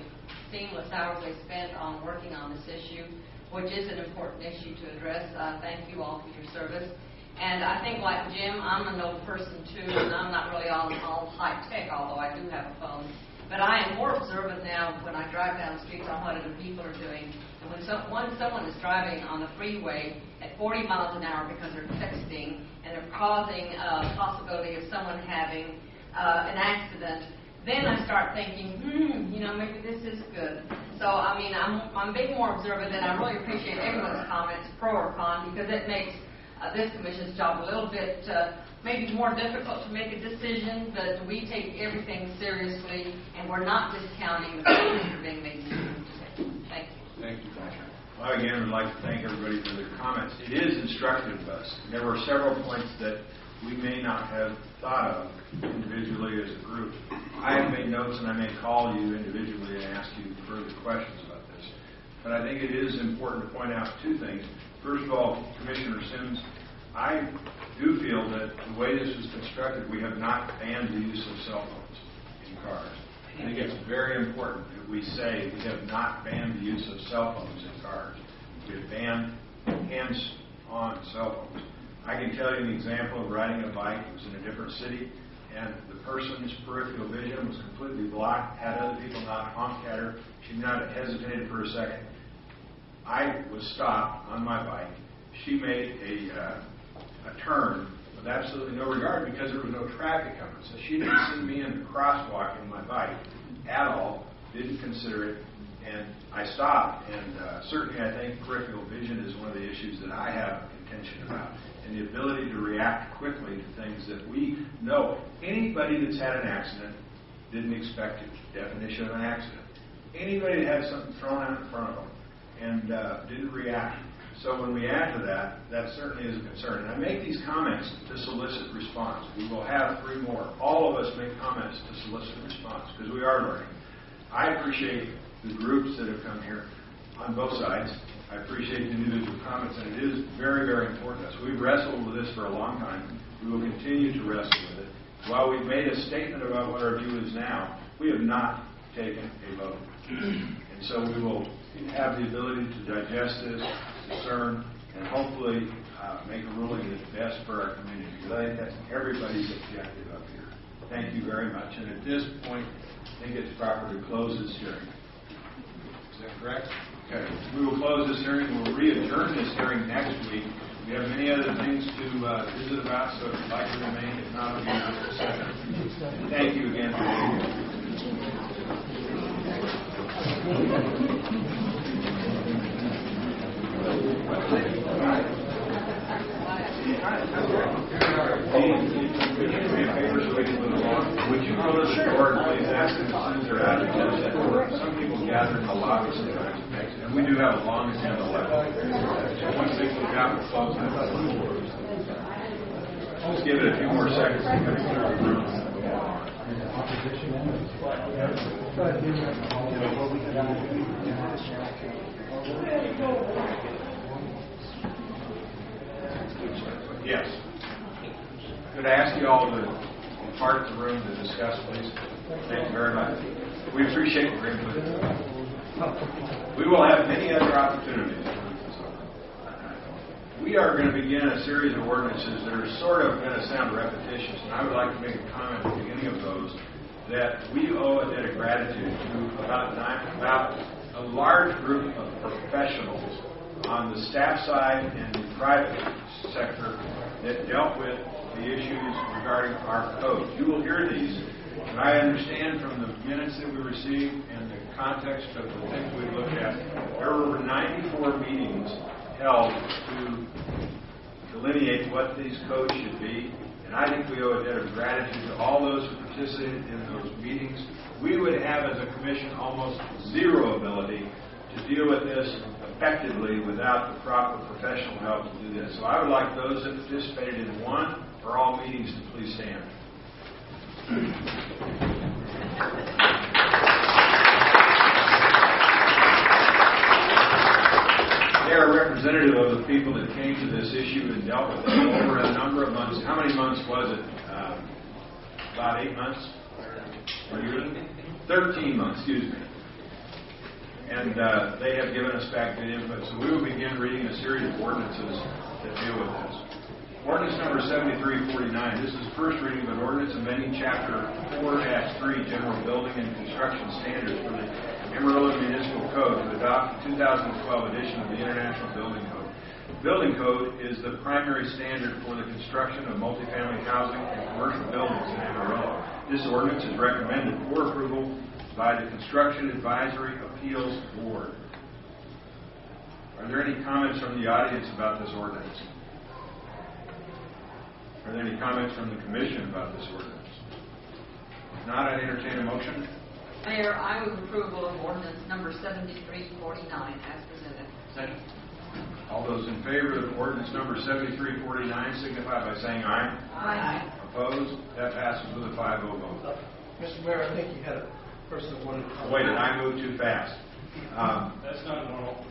seamless hours they spent on working on this issue, which is an important issue to address. Thank you all for your service. And I think, like Jim, I'm an old person too, and I'm not really all high tech, although I do have a phone. But I am more observant now when I drive down the streets on what other people are doing. And when someone is driving on the freeway at 40 miles an hour because they're texting and they're causing a possibility of someone having an accident, then I start thinking, maybe this is good. So, I mean, I'm being more observant, and I really appreciate everyone's comments, pro or con, because it makes this commission's job a little bit maybe more difficult to make a decision, but we take everything seriously, and we're not discounting the decisions that are being made today. Thank you. Thank you, Commissioner. Well, again, I'd like to thank everybody for their comments. It is instructive of us. There were several points that we may not have thought of individually as a group. I have made notes, and I may call you individually and ask you further questions about this. But I think it is important to point out 2 things. First of all, Commissioner Sims, I do feel that the way this was constructed, we have not banned the use of cell phones in cars. I think it's very important that we say we have not banned the use of cell phones in cars. We have banned hands-on cell phones. I can tell you an example of riding a bike. It was in a different city, and the person's peripheral vision was completely blocked, had other people not honked at her. She not hesitated for a second. I was stopped on my bike. She made a turn with absolutely no regard because there was no traffic coming. So she didn't see me in the crosswalk in my bike at all, didn't consider it, and I stopped. And certainly I think peripheral vision is one of the issues that I have contention about, and the ability to react quickly to things that we know. Anybody that's had an accident didn't expect it. Definition of an accident. Anybody that had something thrown out in front of them and didn't react. So when we add to that, that certainly is a concern. And I make these comments to solicit response. We will have 3 more. All of us make comments to solicit response because we are learning. I appreciate the groups that have come here on both sides. I appreciate the individual comments, and it is very, very important to us. We've wrestled with this for a long time. We will continue to wrestle with it. While we've made a statement about what our view is now, we have not taken a vote. And so we will have the ability to digest this, discern, and hopefully make a ruling that's best for our community. Because I think that's everybody's objective up here. Thank you very much. And at this point, I think it's proper to close this hearing. Is that correct? Okay. We will close this hearing. We'll re-adjourn this hearing next week. We have many other things to visit about, so if you'd like to remain, if not, we'll be in just a second. Thank you again for being Would you go to the door and please ask them as soon as they're out of the Some people gather in the lobby sometimes, and we do have a long agenda left. Once they get out, we'll close it. Just give it a few more seconds to get clear the room. Yes. Could I ask you all to depart the room to discuss, please? Thank you very much. We appreciate your input. We will have many other opportunities. We are going to begin a series of ordinances that are sort of going to sound repetitious, and I would like to make a comment at the beginning of those that we owe a debt of gratitude to about a large group of professionals on the staff side and the private sector that dealt with the issues regarding our code. You will hear these, and I understand from the minutes that we received and the context of the things we looked at, there were 94 meetings held to delineate what these codes should be, and I think we owe a debt of gratitude to all those who participated in those meetings. We would have, as a commission, almost zero ability to deal with this effectively without the proper professional help to do this. So I would like those that participated in one or all meetings to please stand. They are representative of the people that came to this issue and dealt with it over a number of months. How many months was it? About 8 months? 13 months, excuse me. And they have given us back good input. So we will begin reading a series of ordinances that deal with this. Ordinance number 7349. This is the first reading of an ordinance amending Chapter 4-3, General Building and Construction Standards for the Amarillo Municipal Code to adopt the 2012 edition of the International Building Code. The Building Code is the primary standard for the construction of multifamily housing and commercial buildings in Amarillo. This ordinance is recommended for approval by the Construction Advisory Appeals Board. Are there any comments from the audience about this ordinance? Are there any comments from the Commission about this ordinance? If not, I'd entertain a motion. Mayor, I move approval of ordinance number 7349 as presented. Second. All those in favor of ordinance number 7349 signify by saying aye. Aye. Opposed? That passes with a 5-0 vote. Mr. Mayor, I think you had a person that wanted to comment. Wait, did I move too fast? That's not normal.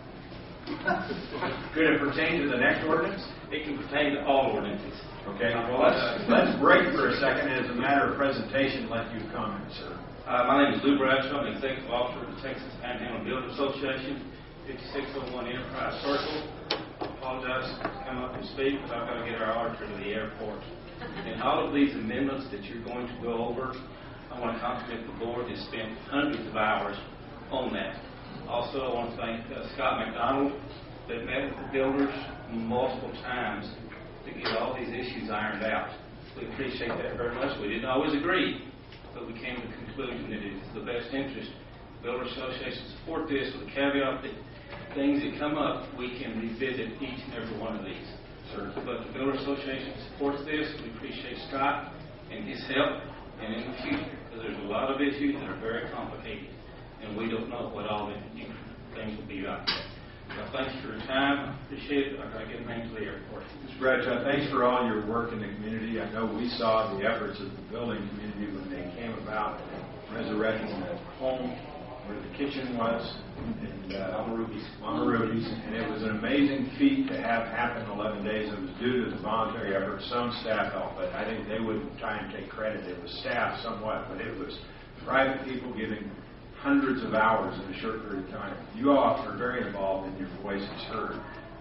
Could it pertain to the next ordinance? It can pertain to all ordinances. Okay, well, let's break for a second as a matter of presentation. Let you comment, sir. My name is Lou Bradshaw. I'm Executive Officer of the Texas Panhandle Builders Association, 5601 Enterprise Circle. I apologize to come up and speak, but I've got to get our auditor to the airport. And all of these amendments that you're going to go over, I want to compliment the board that spent hundreds of hours on that. Also, I want to thank Scott McDonald that met with the builders multiple times to get all these issues ironed out. We appreciate that very much. We didn't always agree, but we came to the conclusion that it is the best interest. The Builder Association support this with the caveat that things that come up, we can revisit each and every one of these. Sure. But the Builder Association supports this. We appreciate Scott and his help, and in the future, because there's a lot of issues that are very complicated, and we don't know what all the things will be like. So thanks for your time. I appreciate it. I've got to get him to the airport. Mr. Bradshaw, thanks for all your work in the community. I know we saw the efforts of the building community when they came about resurrecting the home where the kitchen was in Mama Ruby's, and it was an amazing feat to have happen in 11 days. It was due to the voluntary effort. Some staff helped, but I think they wouldn't try and take credit. It was staff somewhat, but it was private people giving hundreds of hours in a short period of time. You all are very involved, and your voice is heard.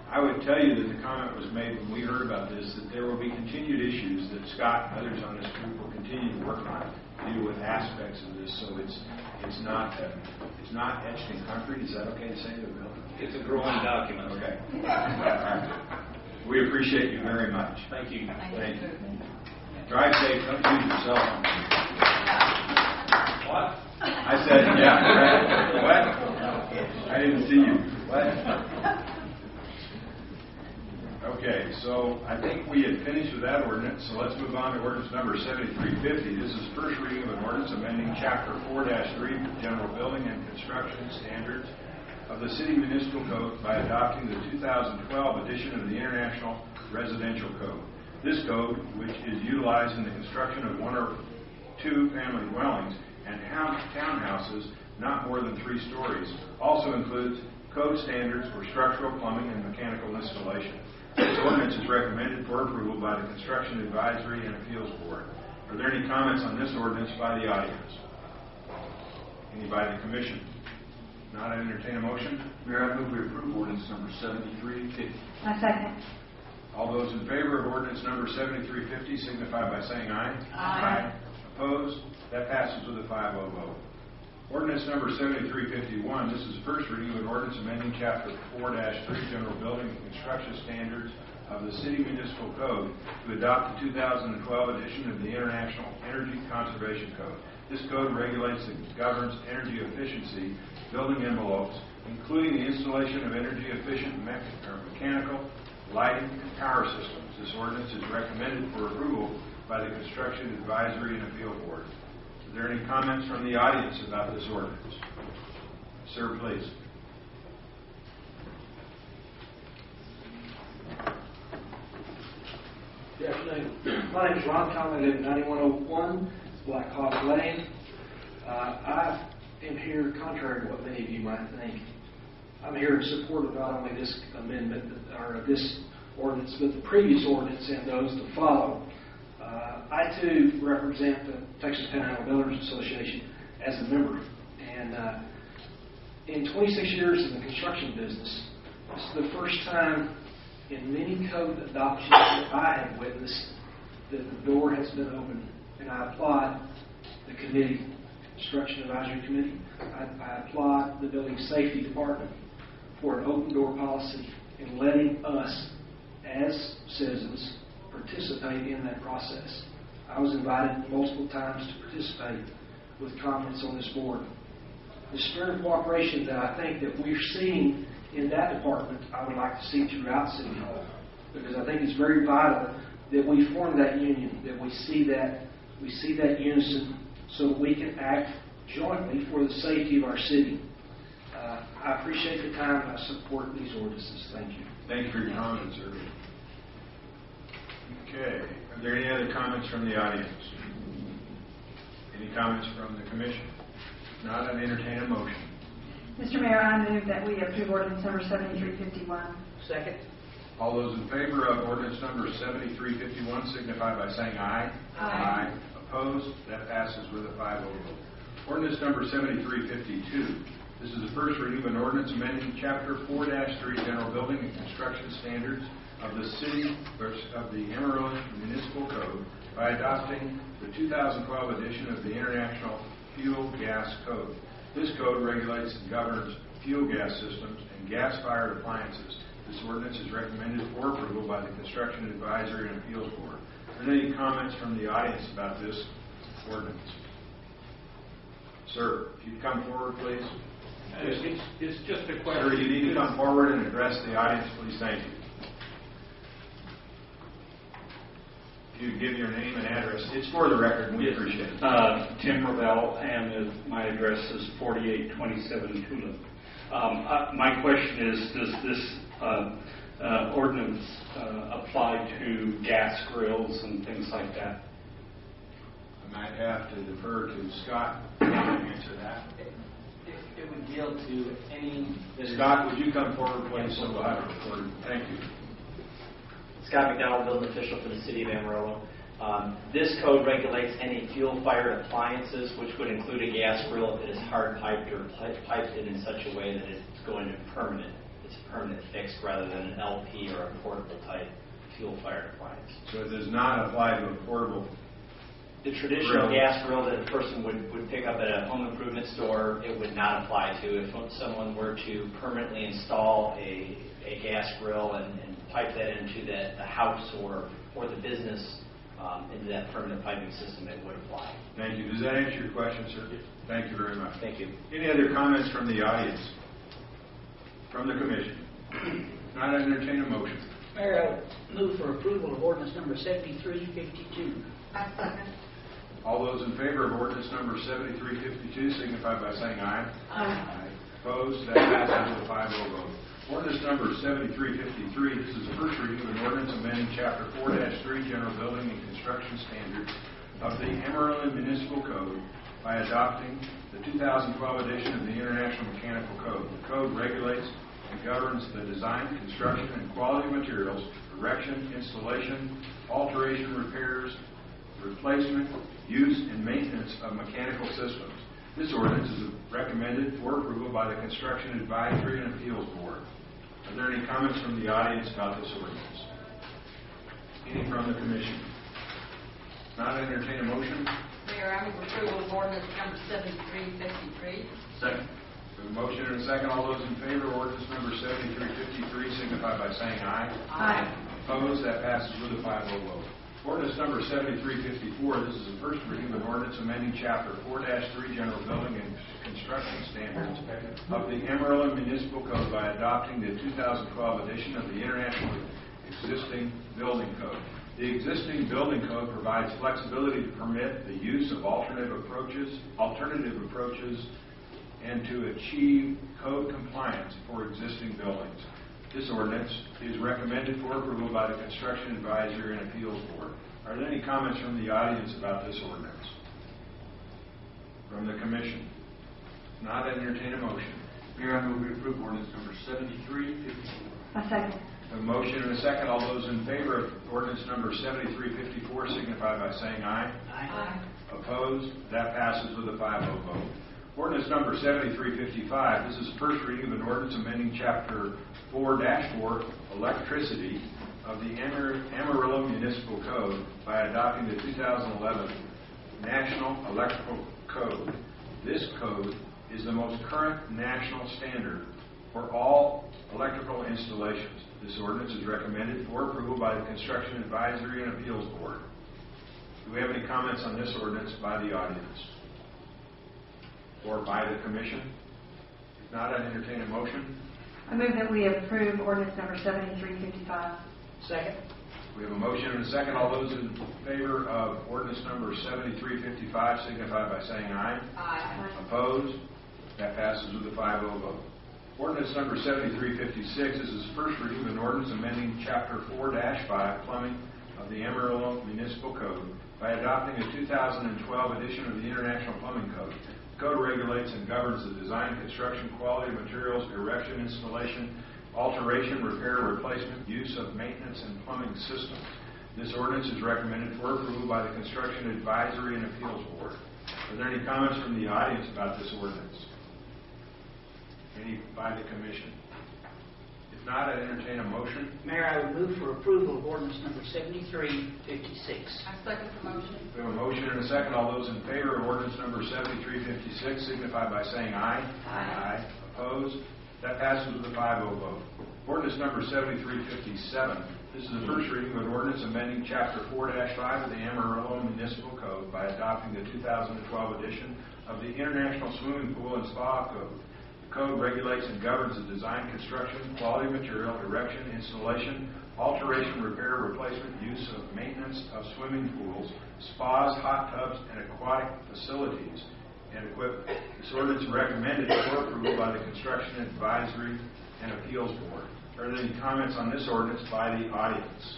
I would tell you that the comment was made when we heard about this, that there will be continued issues that Scott and others on this group will continue to work on to deal with aspects of this. So it's not etched in concrete. Is that okay to say, Bill? It's a growing document. Okay. We appreciate you very much. Thank you. Thank you. Drive safe. Don't use your cell phone. What? I said, yeah. What? I didn't see you. What? Okay, so I think we had finished with that ordinance, so let's move on to ordinance number 7350. This is first reading of an ordinance amending Chapter 4-3, General Building and Construction Standards of the City Municipal Code by adopting the 2012 edition of the International Residential Code. This code, which is utilized in the construction of one or two family dwellings and townhouses not more than 3 stories, also includes code standards for structural, plumbing, and mechanical installation. This ordinance is recommended for approval by the Construction Advisory and Appeals Board. Are there any comments on this ordinance by the audience? Any by the Commission? Not, I entertain a motion. Mayor, I move we approve ordinance number 7350. I second. All those in favor of ordinance number 7350 signify by saying aye. Aye. Opposed? That passes with a 5-0 vote. Ordinance number 7351, this is the first reading of an ordinance amending Chapter 4-3 General Building and Construction Standards of the City Municipal Code to adopt the 2012 edition of the International Energy Conservation Code. This code regulates and governs energy efficiency building envelopes, including the installation of energy-efficient mechanical, lighting, and power systems. This ordinance is recommended for approval by the Construction Advisory and Appeal Board. Are there any comments from the audience about this ordinance? Sir, please. Good afternoon. My name is Ron Conley. I live at 9101 Black Hawk Lane. I am here, contrary to what many of you might think. I'm here in support of not only this amendment or this ordinance, but the previous ordinance and those to follow. I, too, represent the Texas Panhandle Builders Association as a member. And in 26 years in the construction business, this is the first time in many code adoptions that I have witnessed that the door has been opened. And I applaud the committee, Construction Advisory Committee. I applaud the Building Safety Department for an open door policy and letting us, as citizens, participate in that process. I was invited multiple times to participate with comments on this board. The spirit of cooperation that I think that we're seeing in that department, I would like to see throughout City Hall, because I think it's very vital that we form that union, that we see that unison, so that we can act jointly for the safety of our city. I appreciate the time and I support these ordinances. Thank you. Thank you for your comments, sir. Okay. Are there any other comments from the audience? Any comments from the Commission? If not, I'd entertain a motion. Mr. Mayor, I move that we approve ordinance number 7351. Second. All those in favor of ordinance number 7351 signify by saying aye. Aye. Opposed? That passes with a 5-0 vote. Ordinance number 7352. This is the first reading of an ordinance amending Chapter 4-3 General Building and Construction Standards of the Amarillo Municipal Code by adopting the 2012 edition of the International Fuel Gas Code. This code regulates and governs fuel gas systems and gas-fired appliances. This ordinance is recommended for approval by the Construction Advisory and Appeals Board. Are there any comments from the audience about this ordinance? Sir, if you'd come forward, please. It's just a question. Sir, you need to come forward and address the audience, please. Thank you. If you give your name and address, it's for the record, and we appreciate it. Tim Ravel, and my address is 4827 Tulip. My question is, does this ordinance apply to gas grills and things like that? I might have to defer to Scott to answer that. It would deal to any... Scott, would you come forward, please, so we'll have it recorded. Thank you. Scott McDowell, building official for the City of Amarillo. This code regulates any fuel-fired appliances, which would include a gas grill if it is hard-piped or piped in such a way that it's going to permanent. it's a permanent fix rather than an LP or a portable type fuel-fired appliance. So it does not apply to a portable. The traditional grill. gas grill that a person would pick up at a home improvement store, it would not apply to. If someone were to permanently install a gas grill and pipe that into the house or the business into that permanent piping system, it would apply. Thank you. Does that answer your question, sir? Thank you very much. Thank you. Any other comments from the audience? From the commission? Not entertain a motion. Mayor, I move for approval of ordinance number 7352. I second. All those in favor of ordinance number 7352 signify by saying aye. Aye. Opposed? That passes with a 5-0 vote. Ordinance number 7353, this is the first reading of an ordinance amending Chapter 4-3 General Building and Construction Standards of the Amarillo Municipal Code by adopting the 2012 edition of the International Mechanical Code. The code regulates and governs the design, construction, and quality of materials, erection, installation, alteration, repairs, replacement, use, and maintenance of mechanical systems. This ordinance is recommended for approval by the Construction Advisory and Appeals Board. Are there any comments from the audience about this ordinance? Any from the commission? Not entertain a motion? Mayor, I move approval of ordinance number 7353. Second. We have a motion and a second. All those in favor of ordinance number 7353 signify by saying aye. Aye. Opposed? That passes with a 5-0 vote. Ordinance number 7354, this is the first reading of an ordinance amending Chapter 4-3 General Building and Construction Standards of the Amarillo Municipal Code by adopting the 2012 edition of the International Existing Building Code. The existing building code provides flexibility to permit the use of alternative approaches, and to achieve code compliance for existing buildings. This ordinance is recommended for approval by the Construction Advisory and Appeals Board. Are there any comments from the audience about this ordinance? From the commission? Not entertain a motion. Mayor, I move we approve ordinance number 7354. A second. A motion and a second. All those in favor of ordinance number 7354 signify by saying aye. Aye. Opposed? That passes with a 5-0 vote. Ordinance number 7355, this is the first reading of an ordinance amending Chapter 4-4, Electricity of the Amarillo Municipal Code by adopting the 2011 National Electrical Code. This code is the most current national standard for all electrical installations. This ordinance is recommended for approval by the Construction Advisory and Appeals Board. Do we have any comments on this ordinance by the audience? Or by the commission? If not, I'd entertain a motion. I move that we approve ordinance number 7355. Second. We have a motion and a second. All those in favor of ordinance number 7355 signify by saying aye. Aye. Opposed? That passes with a 5-0 vote. Ordinance number 7356, this is the first reading of an ordinance amending Chapter 4-5 Plumbing of the Amarillo Municipal Code by adopting a 2012 edition of the International Plumbing Code. The code regulates and governs the design, construction, quality of materials, erection, installation, alteration, repair, replacement, use of maintenance, and plumbing systems. This ordinance is recommended for approval by the Construction Advisory and Appeals Board. Are there any comments from the audience about this ordinance? Any by the commission? If not, I'd entertain a motion. Mayor, I would move for approval of ordinance number 7356. I second the motion. We have a motion and a second. All those in favor of ordinance number 7356 signify by saying aye. Aye. Opposed? That passes with a 5-0 vote. Ordinance number 7357. This is the first reading of an ordinance amending Chapter 4-5 of the Amarillo Municipal Code by adopting the 2012 edition of the International Swimming Pool and Spa Code. The code regulates and governs the design, construction, quality of material, erection, installation, alteration, repair, replacement, use of maintenance of swimming pools, spas, hot tubs, and aquatic facilities and equipment. This ordinance is recommended for approval by the Construction Advisory and Appeals Board. Are there any comments on this ordinance by the audience?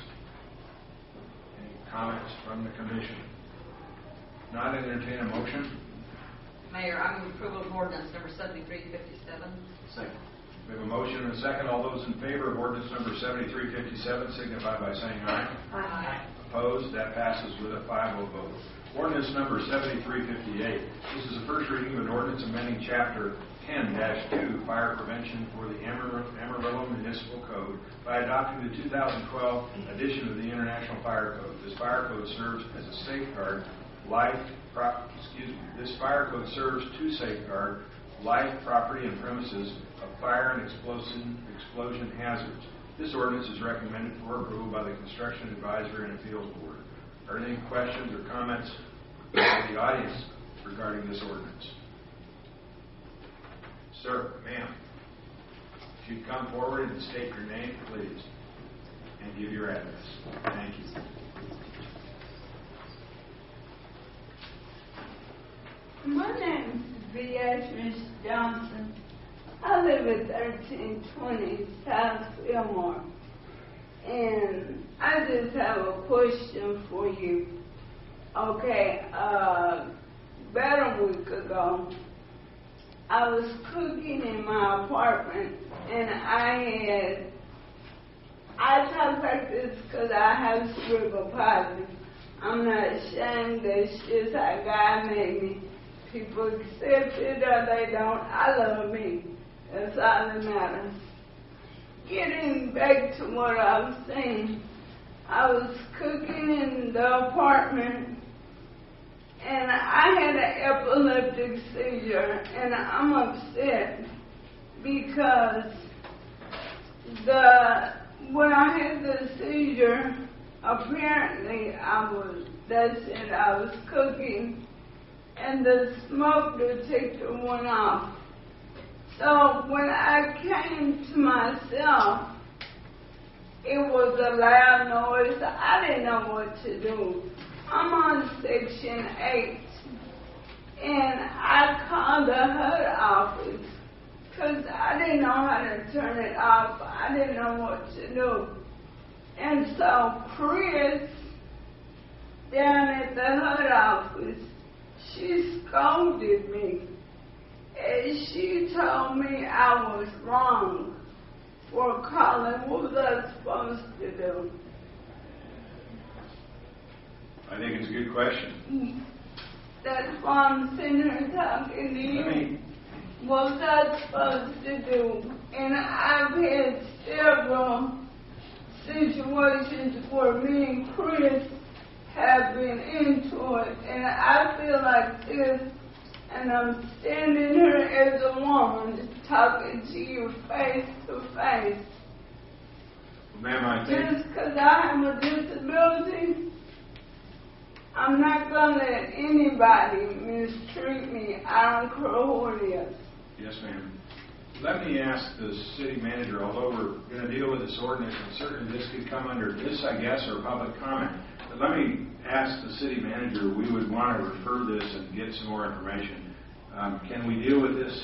Any comments from the commission? Not entertain a motion. Mayor, I move approval of ordinance number 7357. Second. We have a motion and a second. All those in favor of ordinance number 7357 signify by saying aye. Aye. Opposed? That passes with a 5-0 vote. Ordinance number 7358. This is the first reading of an ordinance amending Chapter 10-2 Fire Prevention for the Amarillo Municipal Code by adopting the 2012 edition of the International Fire Code. This fire code serves as a safeguard This fire code serves to safeguard life, property, and premises of fire and explosion hazards. This ordinance is recommended for approval by the Construction Advisory and Appeals Board. Are there any questions or comments from the audience regarding this ordinance? Sir, ma'am, if you'd come forward and state your name, please, and give your address. Thank you. My name is Beatrice Johnson. I live at 1320 South Fillmore. And I just have a question for you. Okay, about a week ago, I was cooking in my apartment, and I talk like this because I have cerebral palsy. I'm not ashamed. That's just how God made me. People accept it or they don't. I love me. That's all that matters. Getting back to what I was saying, I was cooking in the apartment, and I had an epileptic seizure, and I'm upset because when I had the seizure, apparently I was cooking, and the smoke detector went off. So when I came to myself, it was a loud noise. I didn't know what to do. I'm on Section 8, and I called the HUD office because I didn't know how to turn it off. I didn't know what to do. And so Chris, down at the HUD office, she scolded me. And she told me I was wrong for calling. What was I supposed to do? I think it's a good question. That's why I'm sitting here talking to you. What was I supposed to do? And I've had several situations where me and Chris have been into it, and I feel like this. And I'm standing here as a woman talking to you face to face. Ma'am, I think... Just because I have a disability, I'm not going to let anybody mistreat me. I don't care who it is. Yes, ma'am. Let me ask the city manager, although we're going to deal with this ordinance, and certainly this could come under this, I guess, or public comment. But let me ask the city manager, we would want to refer this and get some more information. Can we deal with this?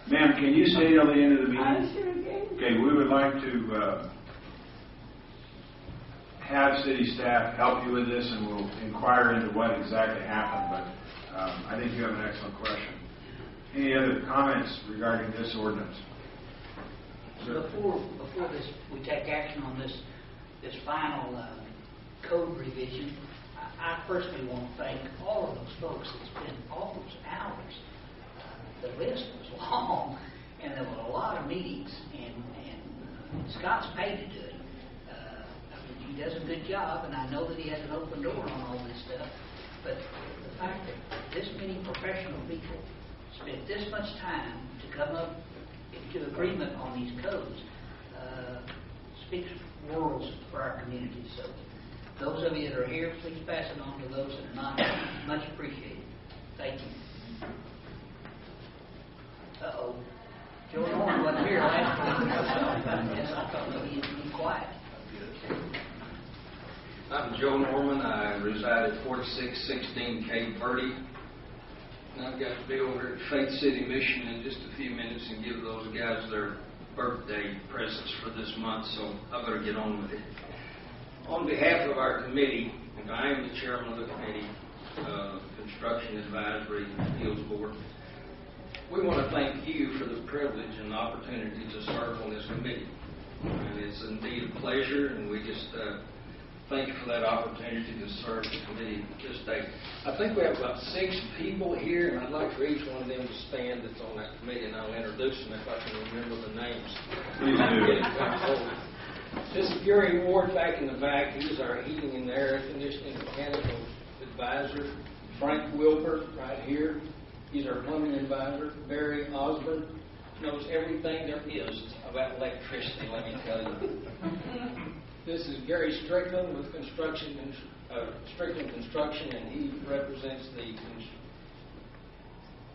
Ma'am, can you stay till the end of the meeting? I sure can. Okay, we would like to have city staff help you with this, and we'll inquire into what exactly happened. But I think you have an excellent question. Any other comments regarding this ordinance? Before we take action on this final code revision, I personally want to thank all of those folks that spent all those hours. The list was long, and there were a lot of meetings, and Scott's paid to do it. He does a good job, and I know that he has an open door on all this stuff, but the fact that this many professional people spent this much time to come up into agreement on these codes speaks worlds for our community. So those of you that are here, please pass it on to those that are not. Much appreciated. Thank you. Uh-oh. Joe Norman wasn't here last week. Yes, I thought maybe he'd be quiet. I'm Joe Norman. I reside at 4616 Cape Verde. And I've got to be over at Faith City Mission in just a few minutes and give those guys their birthday presents for this month, so I better get on with it. On behalf of our committee, and I am the chairman of the committee, Construction Advisory Appeals Board, we want to thank you for the privilege and the opportunity to serve on this committee. And it's indeed a pleasure, and we just thank you for that opportunity to serve the committee this day. I think we have about 6 people here, and I'd like for each one of them to stand that's on that committee, and I'll introduce them if I can remember the names. Please do. This is Gary Ward back in the back. He's our heating and air conditioning mechanical advisor. Frank Wilbur right here. He's our plumbing advisor. Barry Osborne knows everything there is about electricity, let me tell you. This is Gary Strickland with Strickland Construction, and he represents the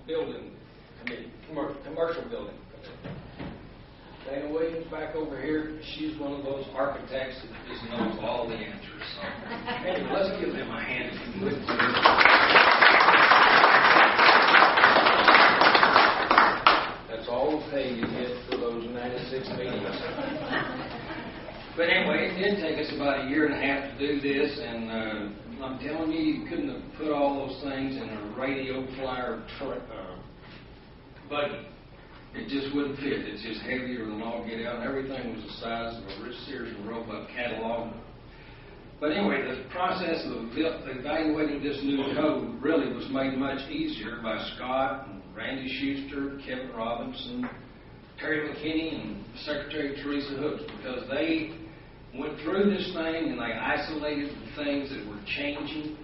building committee, commercial building committee. Dana Williams back over here, she's one of those architects that just knows all the answers. So, anyway, let's give them a hand if you would. That's all the pay you get for those 96 meetings. But anyway, it did take us about 1.5 years to do this, and I'm telling you, you couldn't have put all those things in a radio flyer buggy. It just wouldn't fit. It's just heavier than all get out, and everything was the size of a Sears and Roebuck catalog. But anyway, the process of evaluating this new code really was made much easier by Scott and Randy Schuster, Kevin Robinson, Terry McKinney, and Secretary Teresa Hooks, because they went through this thing and they isolated the things that were changing,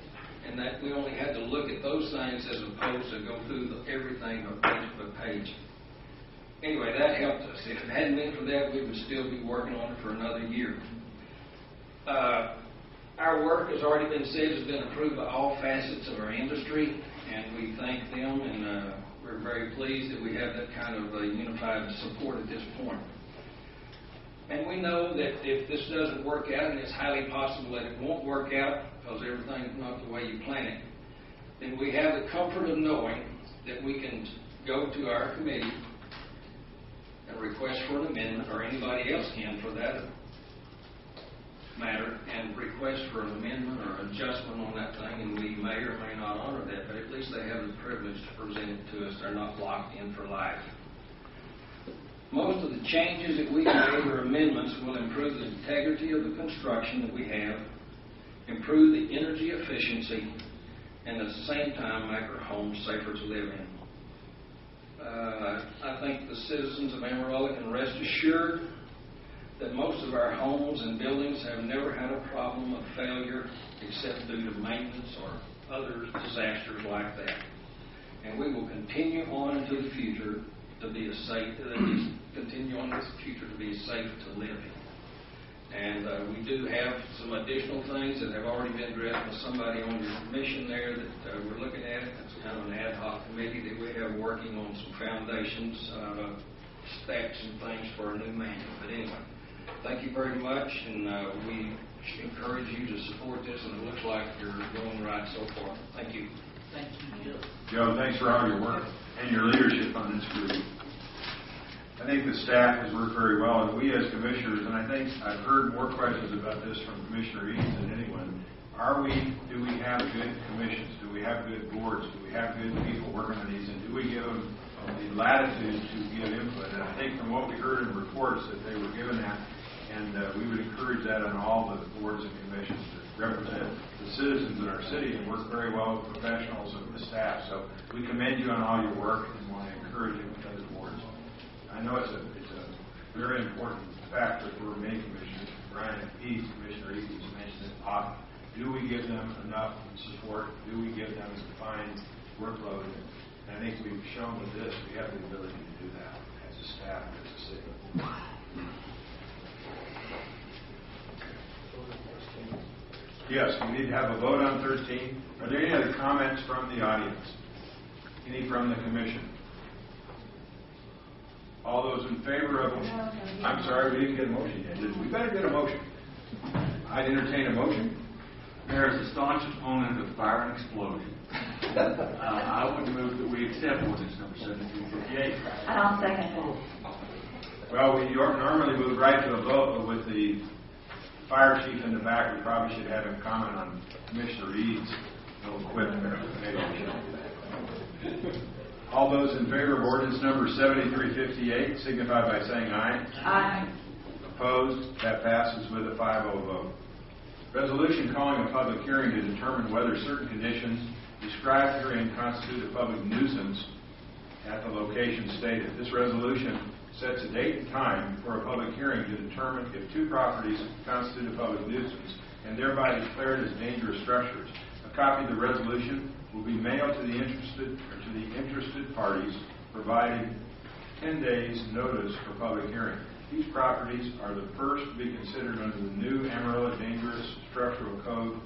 and that we only had to look at those things as opposed to go through everything page by page. Anyway, that helped us. If it hadn't been for that, we would still be working on it for another year. Our work, has already been said, has been approved by all facets of our industry, and we thank them, and we're very pleased that we have that kind of unified support at this point. And we know that if this doesn't work out, and it's highly possible that it won't work out because everything's not the way you plan it, then we have the comfort of knowing that we can go to our committee and request for an amendment, or anybody else can for that matter, and request for an amendment or adjustment on that thing, and we may or may not honor that, but at least they have the privilege to present it to us. They're not locked in for life. Most of the changes that we made or amendments will improve the integrity of the construction that we have, improve the energy efficiency, and at the same time make our homes safer to live in. I think the citizens of Amarillo can rest assured that most of our homes and buildings have never had a problem of failure except due to maintenance or other disasters like that. And we will continue on into the future to be a safe, continue on into the future to be safe to live in. And we do have some additional things that have already been addressed by somebody on your commission there that we're looking at. It's kind of an ad hoc committee that we have working on some foundations, specs and things for a new manual. But anyway, thank you very much, and we encourage you to support this, and it looks like you're going right so far. Thank you. Thank you, Joe. Joe, thanks for all your work and your leadership on this group. I think the staff has worked very well, and we as commissioners, and I think I've heard more questions about this from Commissioner Eads than anyone. Do we have good commissions? Do we have good boards? Do we have good people working on these? And do we give them the latitude to give input? And I think from what we heard in reports that they were given that, and we would encourage that on all the boards and commissions to represent the citizens in our city and work very well with professionals and the staff. So we commend you on all your work and want to encourage you with other boards. I know it's a very important factor for many commissioners. Brian Eads, Commissioner Eads, mentioned it often. Do we give them enough support? Do we give them a defined workload? And I think we've shown with this, we have the ability to do that as a staff, as a city. Yes, we need to have a vote on 13. Are there any other comments from the audience? Any from the commission? All those in favor of... I'm sorry, we didn't get a motion yet. We better get a motion. I'd entertain a motion. Mayor, as a staunch opponent of fire and explosion, I would move that we accept ordinance number 1758. I'll second it. Well, we normally move right to a vote, but with the fire chief in the back, we probably should have him comment on Commissioner Eads' little quip there. All those in favor of ordinance number 7358 signify by saying aye. Aye. Opposed? That passes with a 5-0 vote. Resolution calling a public hearing to determine whether certain conditions described herein constitute a public nuisance at the location stated. This resolution sets a date and time for a public hearing to determine if two properties constitute a public nuisance and thereby declared as dangerous structures. A copy of the resolution will be mailed to the interested parties, providing 10 days notice for public hearing. These properties are the first to be considered under the new Amarillo Dangerous Structural Code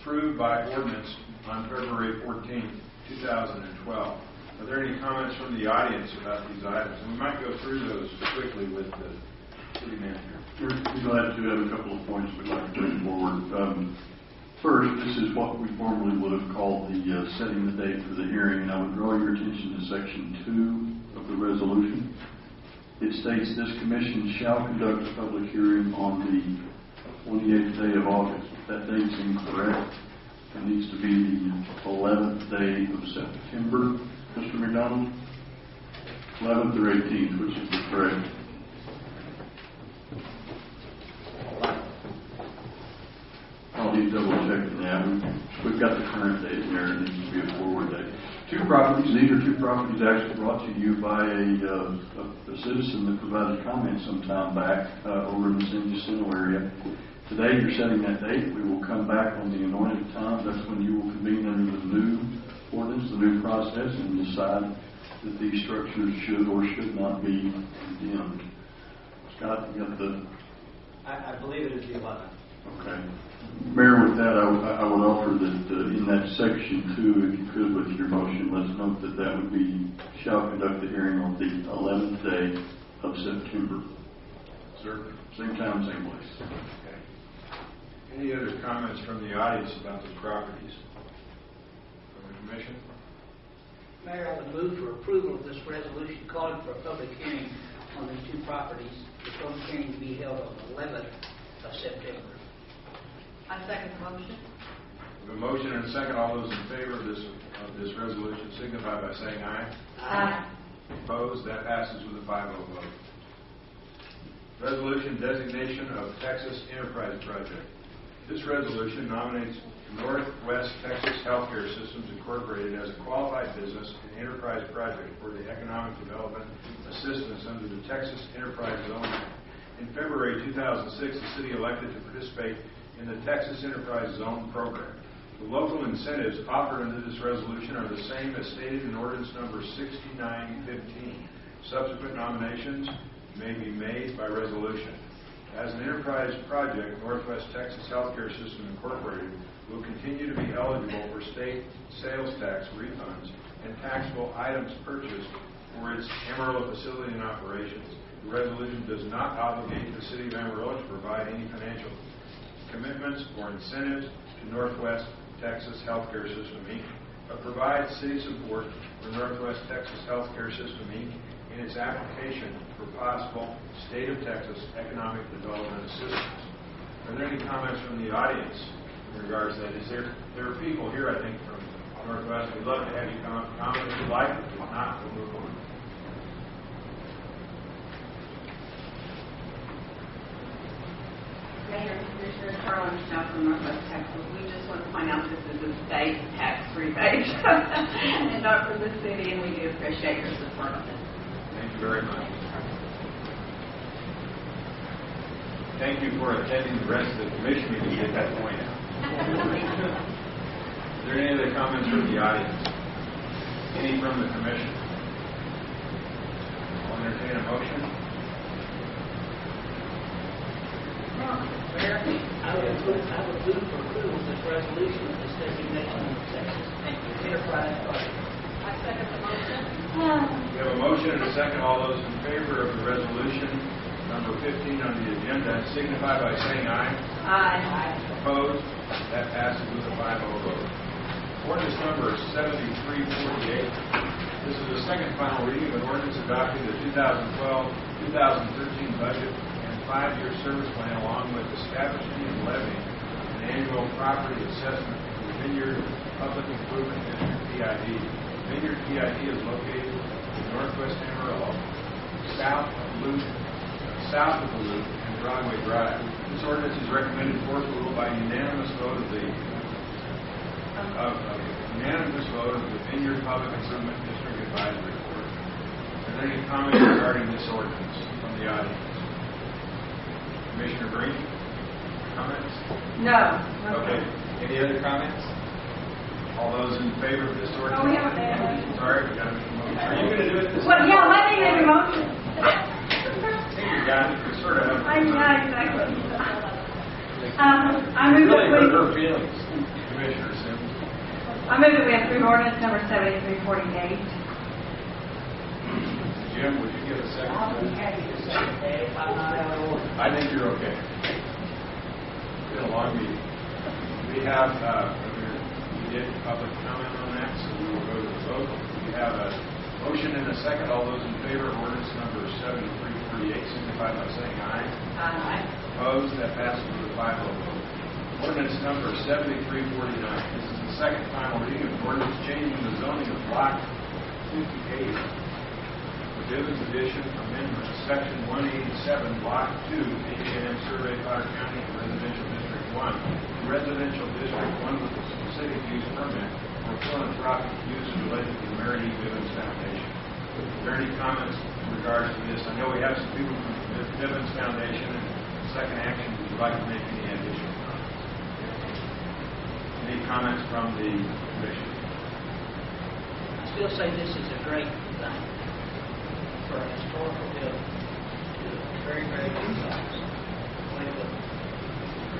approved by ordinance on February 14, 2012. Are there any comments from the audience about these items? And we might go through those quickly with the city manager. We're glad to have a couple of points we'd like to bring forward. First, this is what we formerly would have called the setting the date for the hearing, and I would draw your attention to Section 2 of the resolution. It states this commission shall conduct a public hearing on the 28th day of August. That date's incorrect. It needs to be the 11th day of September, Mr. McDonald. 11th or 18th, which is the correct. I'll need to double check that. We've got the current date in there. It needs to be a forward date. These are two properties actually brought to you by a citizen that provided comments some time back over in the San Jacinto area. Today you're setting that date. We will come back on the anointed time. That's when you will convene under the new ordinance, the new process, and decide that these structures should or should not be condemned. Scott, you got the... I believe it is the 11th. Okay. Mayor, with that, I would offer that in that Section 2, if you could, with your motion, let's note that that would be, shall conduct the hearing on the 11th day of September. Sir? Same time, same place. Okay. Any other comments from the audience about those properties? From the commission? Mayor, I would move for approval of this resolution calling for a public hearing on these two properties. The public hearing to be held on the 11th of September. I second the motion. We have a motion and a second. All those in favor of this resolution signify by saying aye. Aye. Opposed? That passes with a 5-0 vote. Resolution designation of Texas Enterprise Project. This resolution nominates Northwest Texas Healthcare Systems Incorporated as a qualified business and enterprise project for the economic development assistance under the Texas Enterprise Zone Act. In February 2006, the city elected to participate in the Texas Enterprise Zone program. The local incentives offered under this resolution are the same as stated in ordinance number 6915. Subsequent nominations may be made by resolution. As an enterprise project, Northwest Texas Healthcare System Incorporated will continue to be eligible for state sales tax refunds and taxable items purchased for its Amarillo facility and operations. The resolution does not obligate the city of Amarillo to provide any financial commitments or incentives to Northwest Texas Healthcare System, Inc., but provides city support for Northwest Texas Healthcare System, Inc. in its application for possible state of Texas economic development assistance. Are there any comments from the audience in regards to that? There are people here, I think, from Northwest. We'd love to have you come up and comment if you'd like. If not, we'll move on. Mayor, Commissioner Charlie Michelle from Northwest Texas. We just want to point out this is a state tax rebate and not for the city, and we do appreciate your support on this. Thank you very much. Thank you for attending the rest of the commission meeting to get that point out. Is there any other comments from the audience? Any from the commission? I'll entertain a motion. Mayor, I would move for approval of this resolution of this designation of Texas Enterprise Project. I second the motion. We have a motion and a second. All those in favor of the resolution number 15 on the agenda signify by saying aye. Aye. Opposed? That passes with a 5-0 vote. Ordinance number 7348. This is the second final reading of an ordinance adopting the 2012-2013 budget and 5-year service plan, along with establishing and levying an annual property assessment for the Vineyard Public Improvement District PID. Vineyard PID is located in northwest Amarillo, south of Loop south of the loop and Broadway Drive. This ordinance is recommended for approval by unanimous vote of the Vineyard Public Improvement District Advisory Board. Are there any comments regarding this ordinance from the audience? Commissioner Green? Comments? No. Okay. Any other comments? All those in favor of this ordinance? Oh, we haven't made a motion. Sorry, we got a motion. Are you going to do it this Well, time? yeah, let me make a motion. I think you got it. We sort of. Yeah, exactly. I move Really hurt that her feelings, Commissioner Sims. I move that we approve ordinance number 7348. Jim, would you give a second? I think you're okay. It's been a long meeting. We have, we did public comment on that, so we will go to the vote. We have a motion and a second. All those in favor of ordinance number 7348 signify by saying aye. Aye. Opposed? That passes with a 5-0 vote. Ordinance number 7349. This is the second final reading of ordinance changing the zoning of block 58. Divens Addition Amendment, Section 187, Block 2, AKM Survey, Potter County, Residential District 1. Residential District 1 with a specific use permit for philanthropic use related to the Mary E. Divens Foundation. Are there any comments in regards to this? I know we have some people from the Divens Foundation and Second Action. Would you like to make any additional comments? Any comments from the Commission? I still say this is a great thing for a historical building. Very, very good size.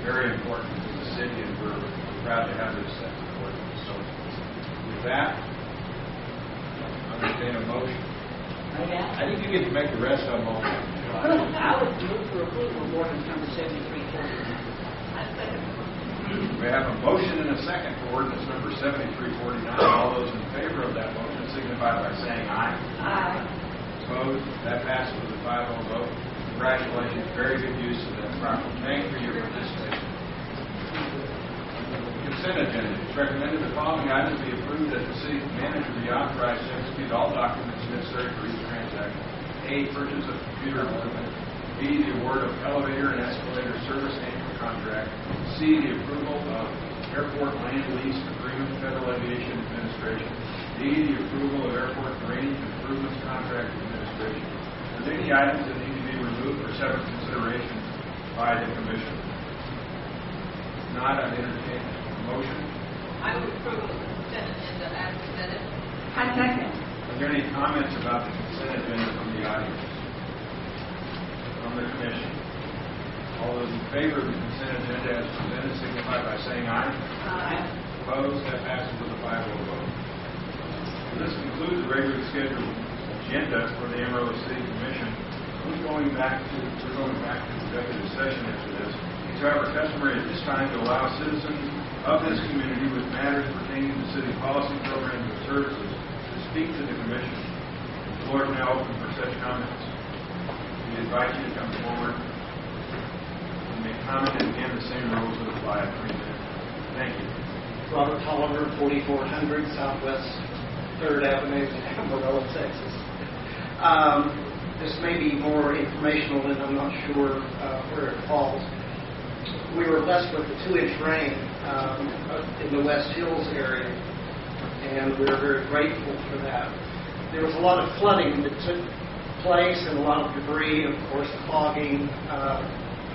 Very important to the city, and we're proud to have this ordinance. So, with that, I understand a motion. I think you get to make the rest of them all. I would move for approval of ordinance number 7349. We have a motion and a second for ordinance number 7349. All those in favor of that motion signify by saying aye. Aye. Opposed? That passes with a 5-0 vote. Congratulations. Very good use of that property. Thank you for your participation. Consent agenda. It's recommended the following items be approved that the city manager be authorized to execute all documents necessary for each transaction. A, purchase of computer equipment. B, the award of elevator and escalator service annual contract. C, the approval of airport land lease agreement, Federal Aviation Administration. D, the approval of airport drainage improvements contract administration. Are there any items that need to be removed for separate consideration by the Commission? If not, I'd entertain a motion. I would approve the consent agenda as presented. I second. Are there any comments about the consent agenda from the audience? From the Commission? All those in favor of the consent agenda as presented signify by saying aye. Aye. Opposed? That passes with a 5-0 vote. This concludes the regularly scheduled agenda for the Amarillo City Commission. We're going back to executive session after this. It's however customary at this time to allow citizens of this community with matters pertaining to city policy, programs, and services to speak to the Commission. The floor is now open for such comments. We invite you to come forward and make comment, and again, the same rules would apply at 3 minutes. Thank you. Robert Tolliver, 4400 Southwest 3rd Avenue, Amarillo, Texas. This may be more informational, and I'm not sure where it falls. We were blessed with a 2-inch rain in the West Hills area, and we're very grateful for that. There was a lot of flooding that took place and a lot of debris, and of course clogging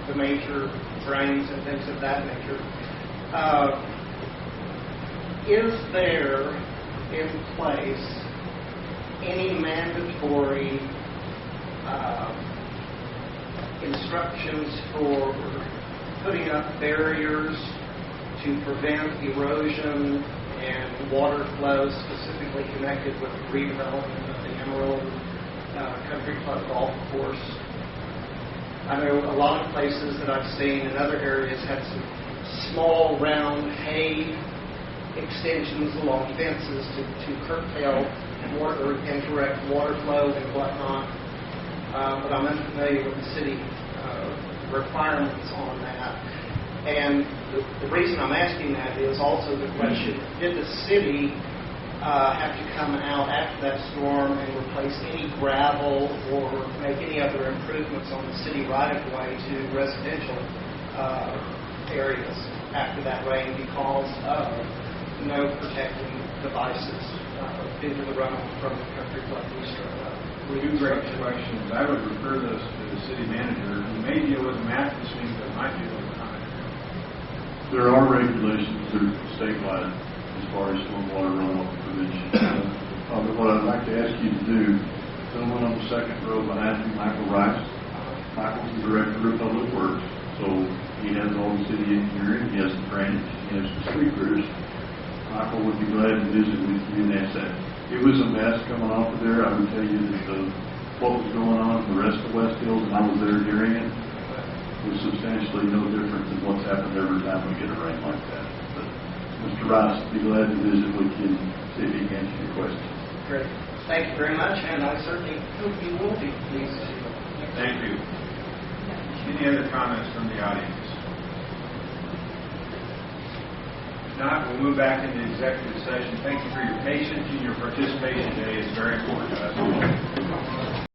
the major drains and things of that nature. Is there in place any mandatory instructions for putting up barriers to prevent erosion and water flow, specifically connected with the redevelopment of the Amarillo Country Club Golf Course? I know a lot of places that I've seen in other areas had some small round hay extensions along fences to curtail water and direct water flow and whatnot. But I'm unfamiliar with the city requirements on that. And the reason I'm asking that is also the question, did the city have to come out after that storm and replace any gravel or make any other improvements on the city right-of-way to residential areas after that rain because of no protecting devices into the runoff from the country club booster. Two great questions. I would refer those to the city manager, who may deal with them after this meeting, but might deal with them. There are regulations that are statewide as far as stormwater runoff prevention. Probably what I'd like to ask you to do, someone on the second row behind you, Michael Rice. Michael's the Director of Public Works, so he has all the city engineering, he has the drainage, he has the street crews. Michael would be glad to visit with you and ask that. It was a mess coming off of there. I would tell you that what was going on in the rest of West Hills, and I was there during it, was substantially no different than what's happened every time we get a rain like that. But Mr. Rice would be glad to visit with you and see if he can answer your question. Great. Thank you very much, and I certainly hope you will be pleased to. Thank you. Any other comments from the audience? If not, we'll move back into executive session. Thank you for your patience and your participation today. It's very important to us.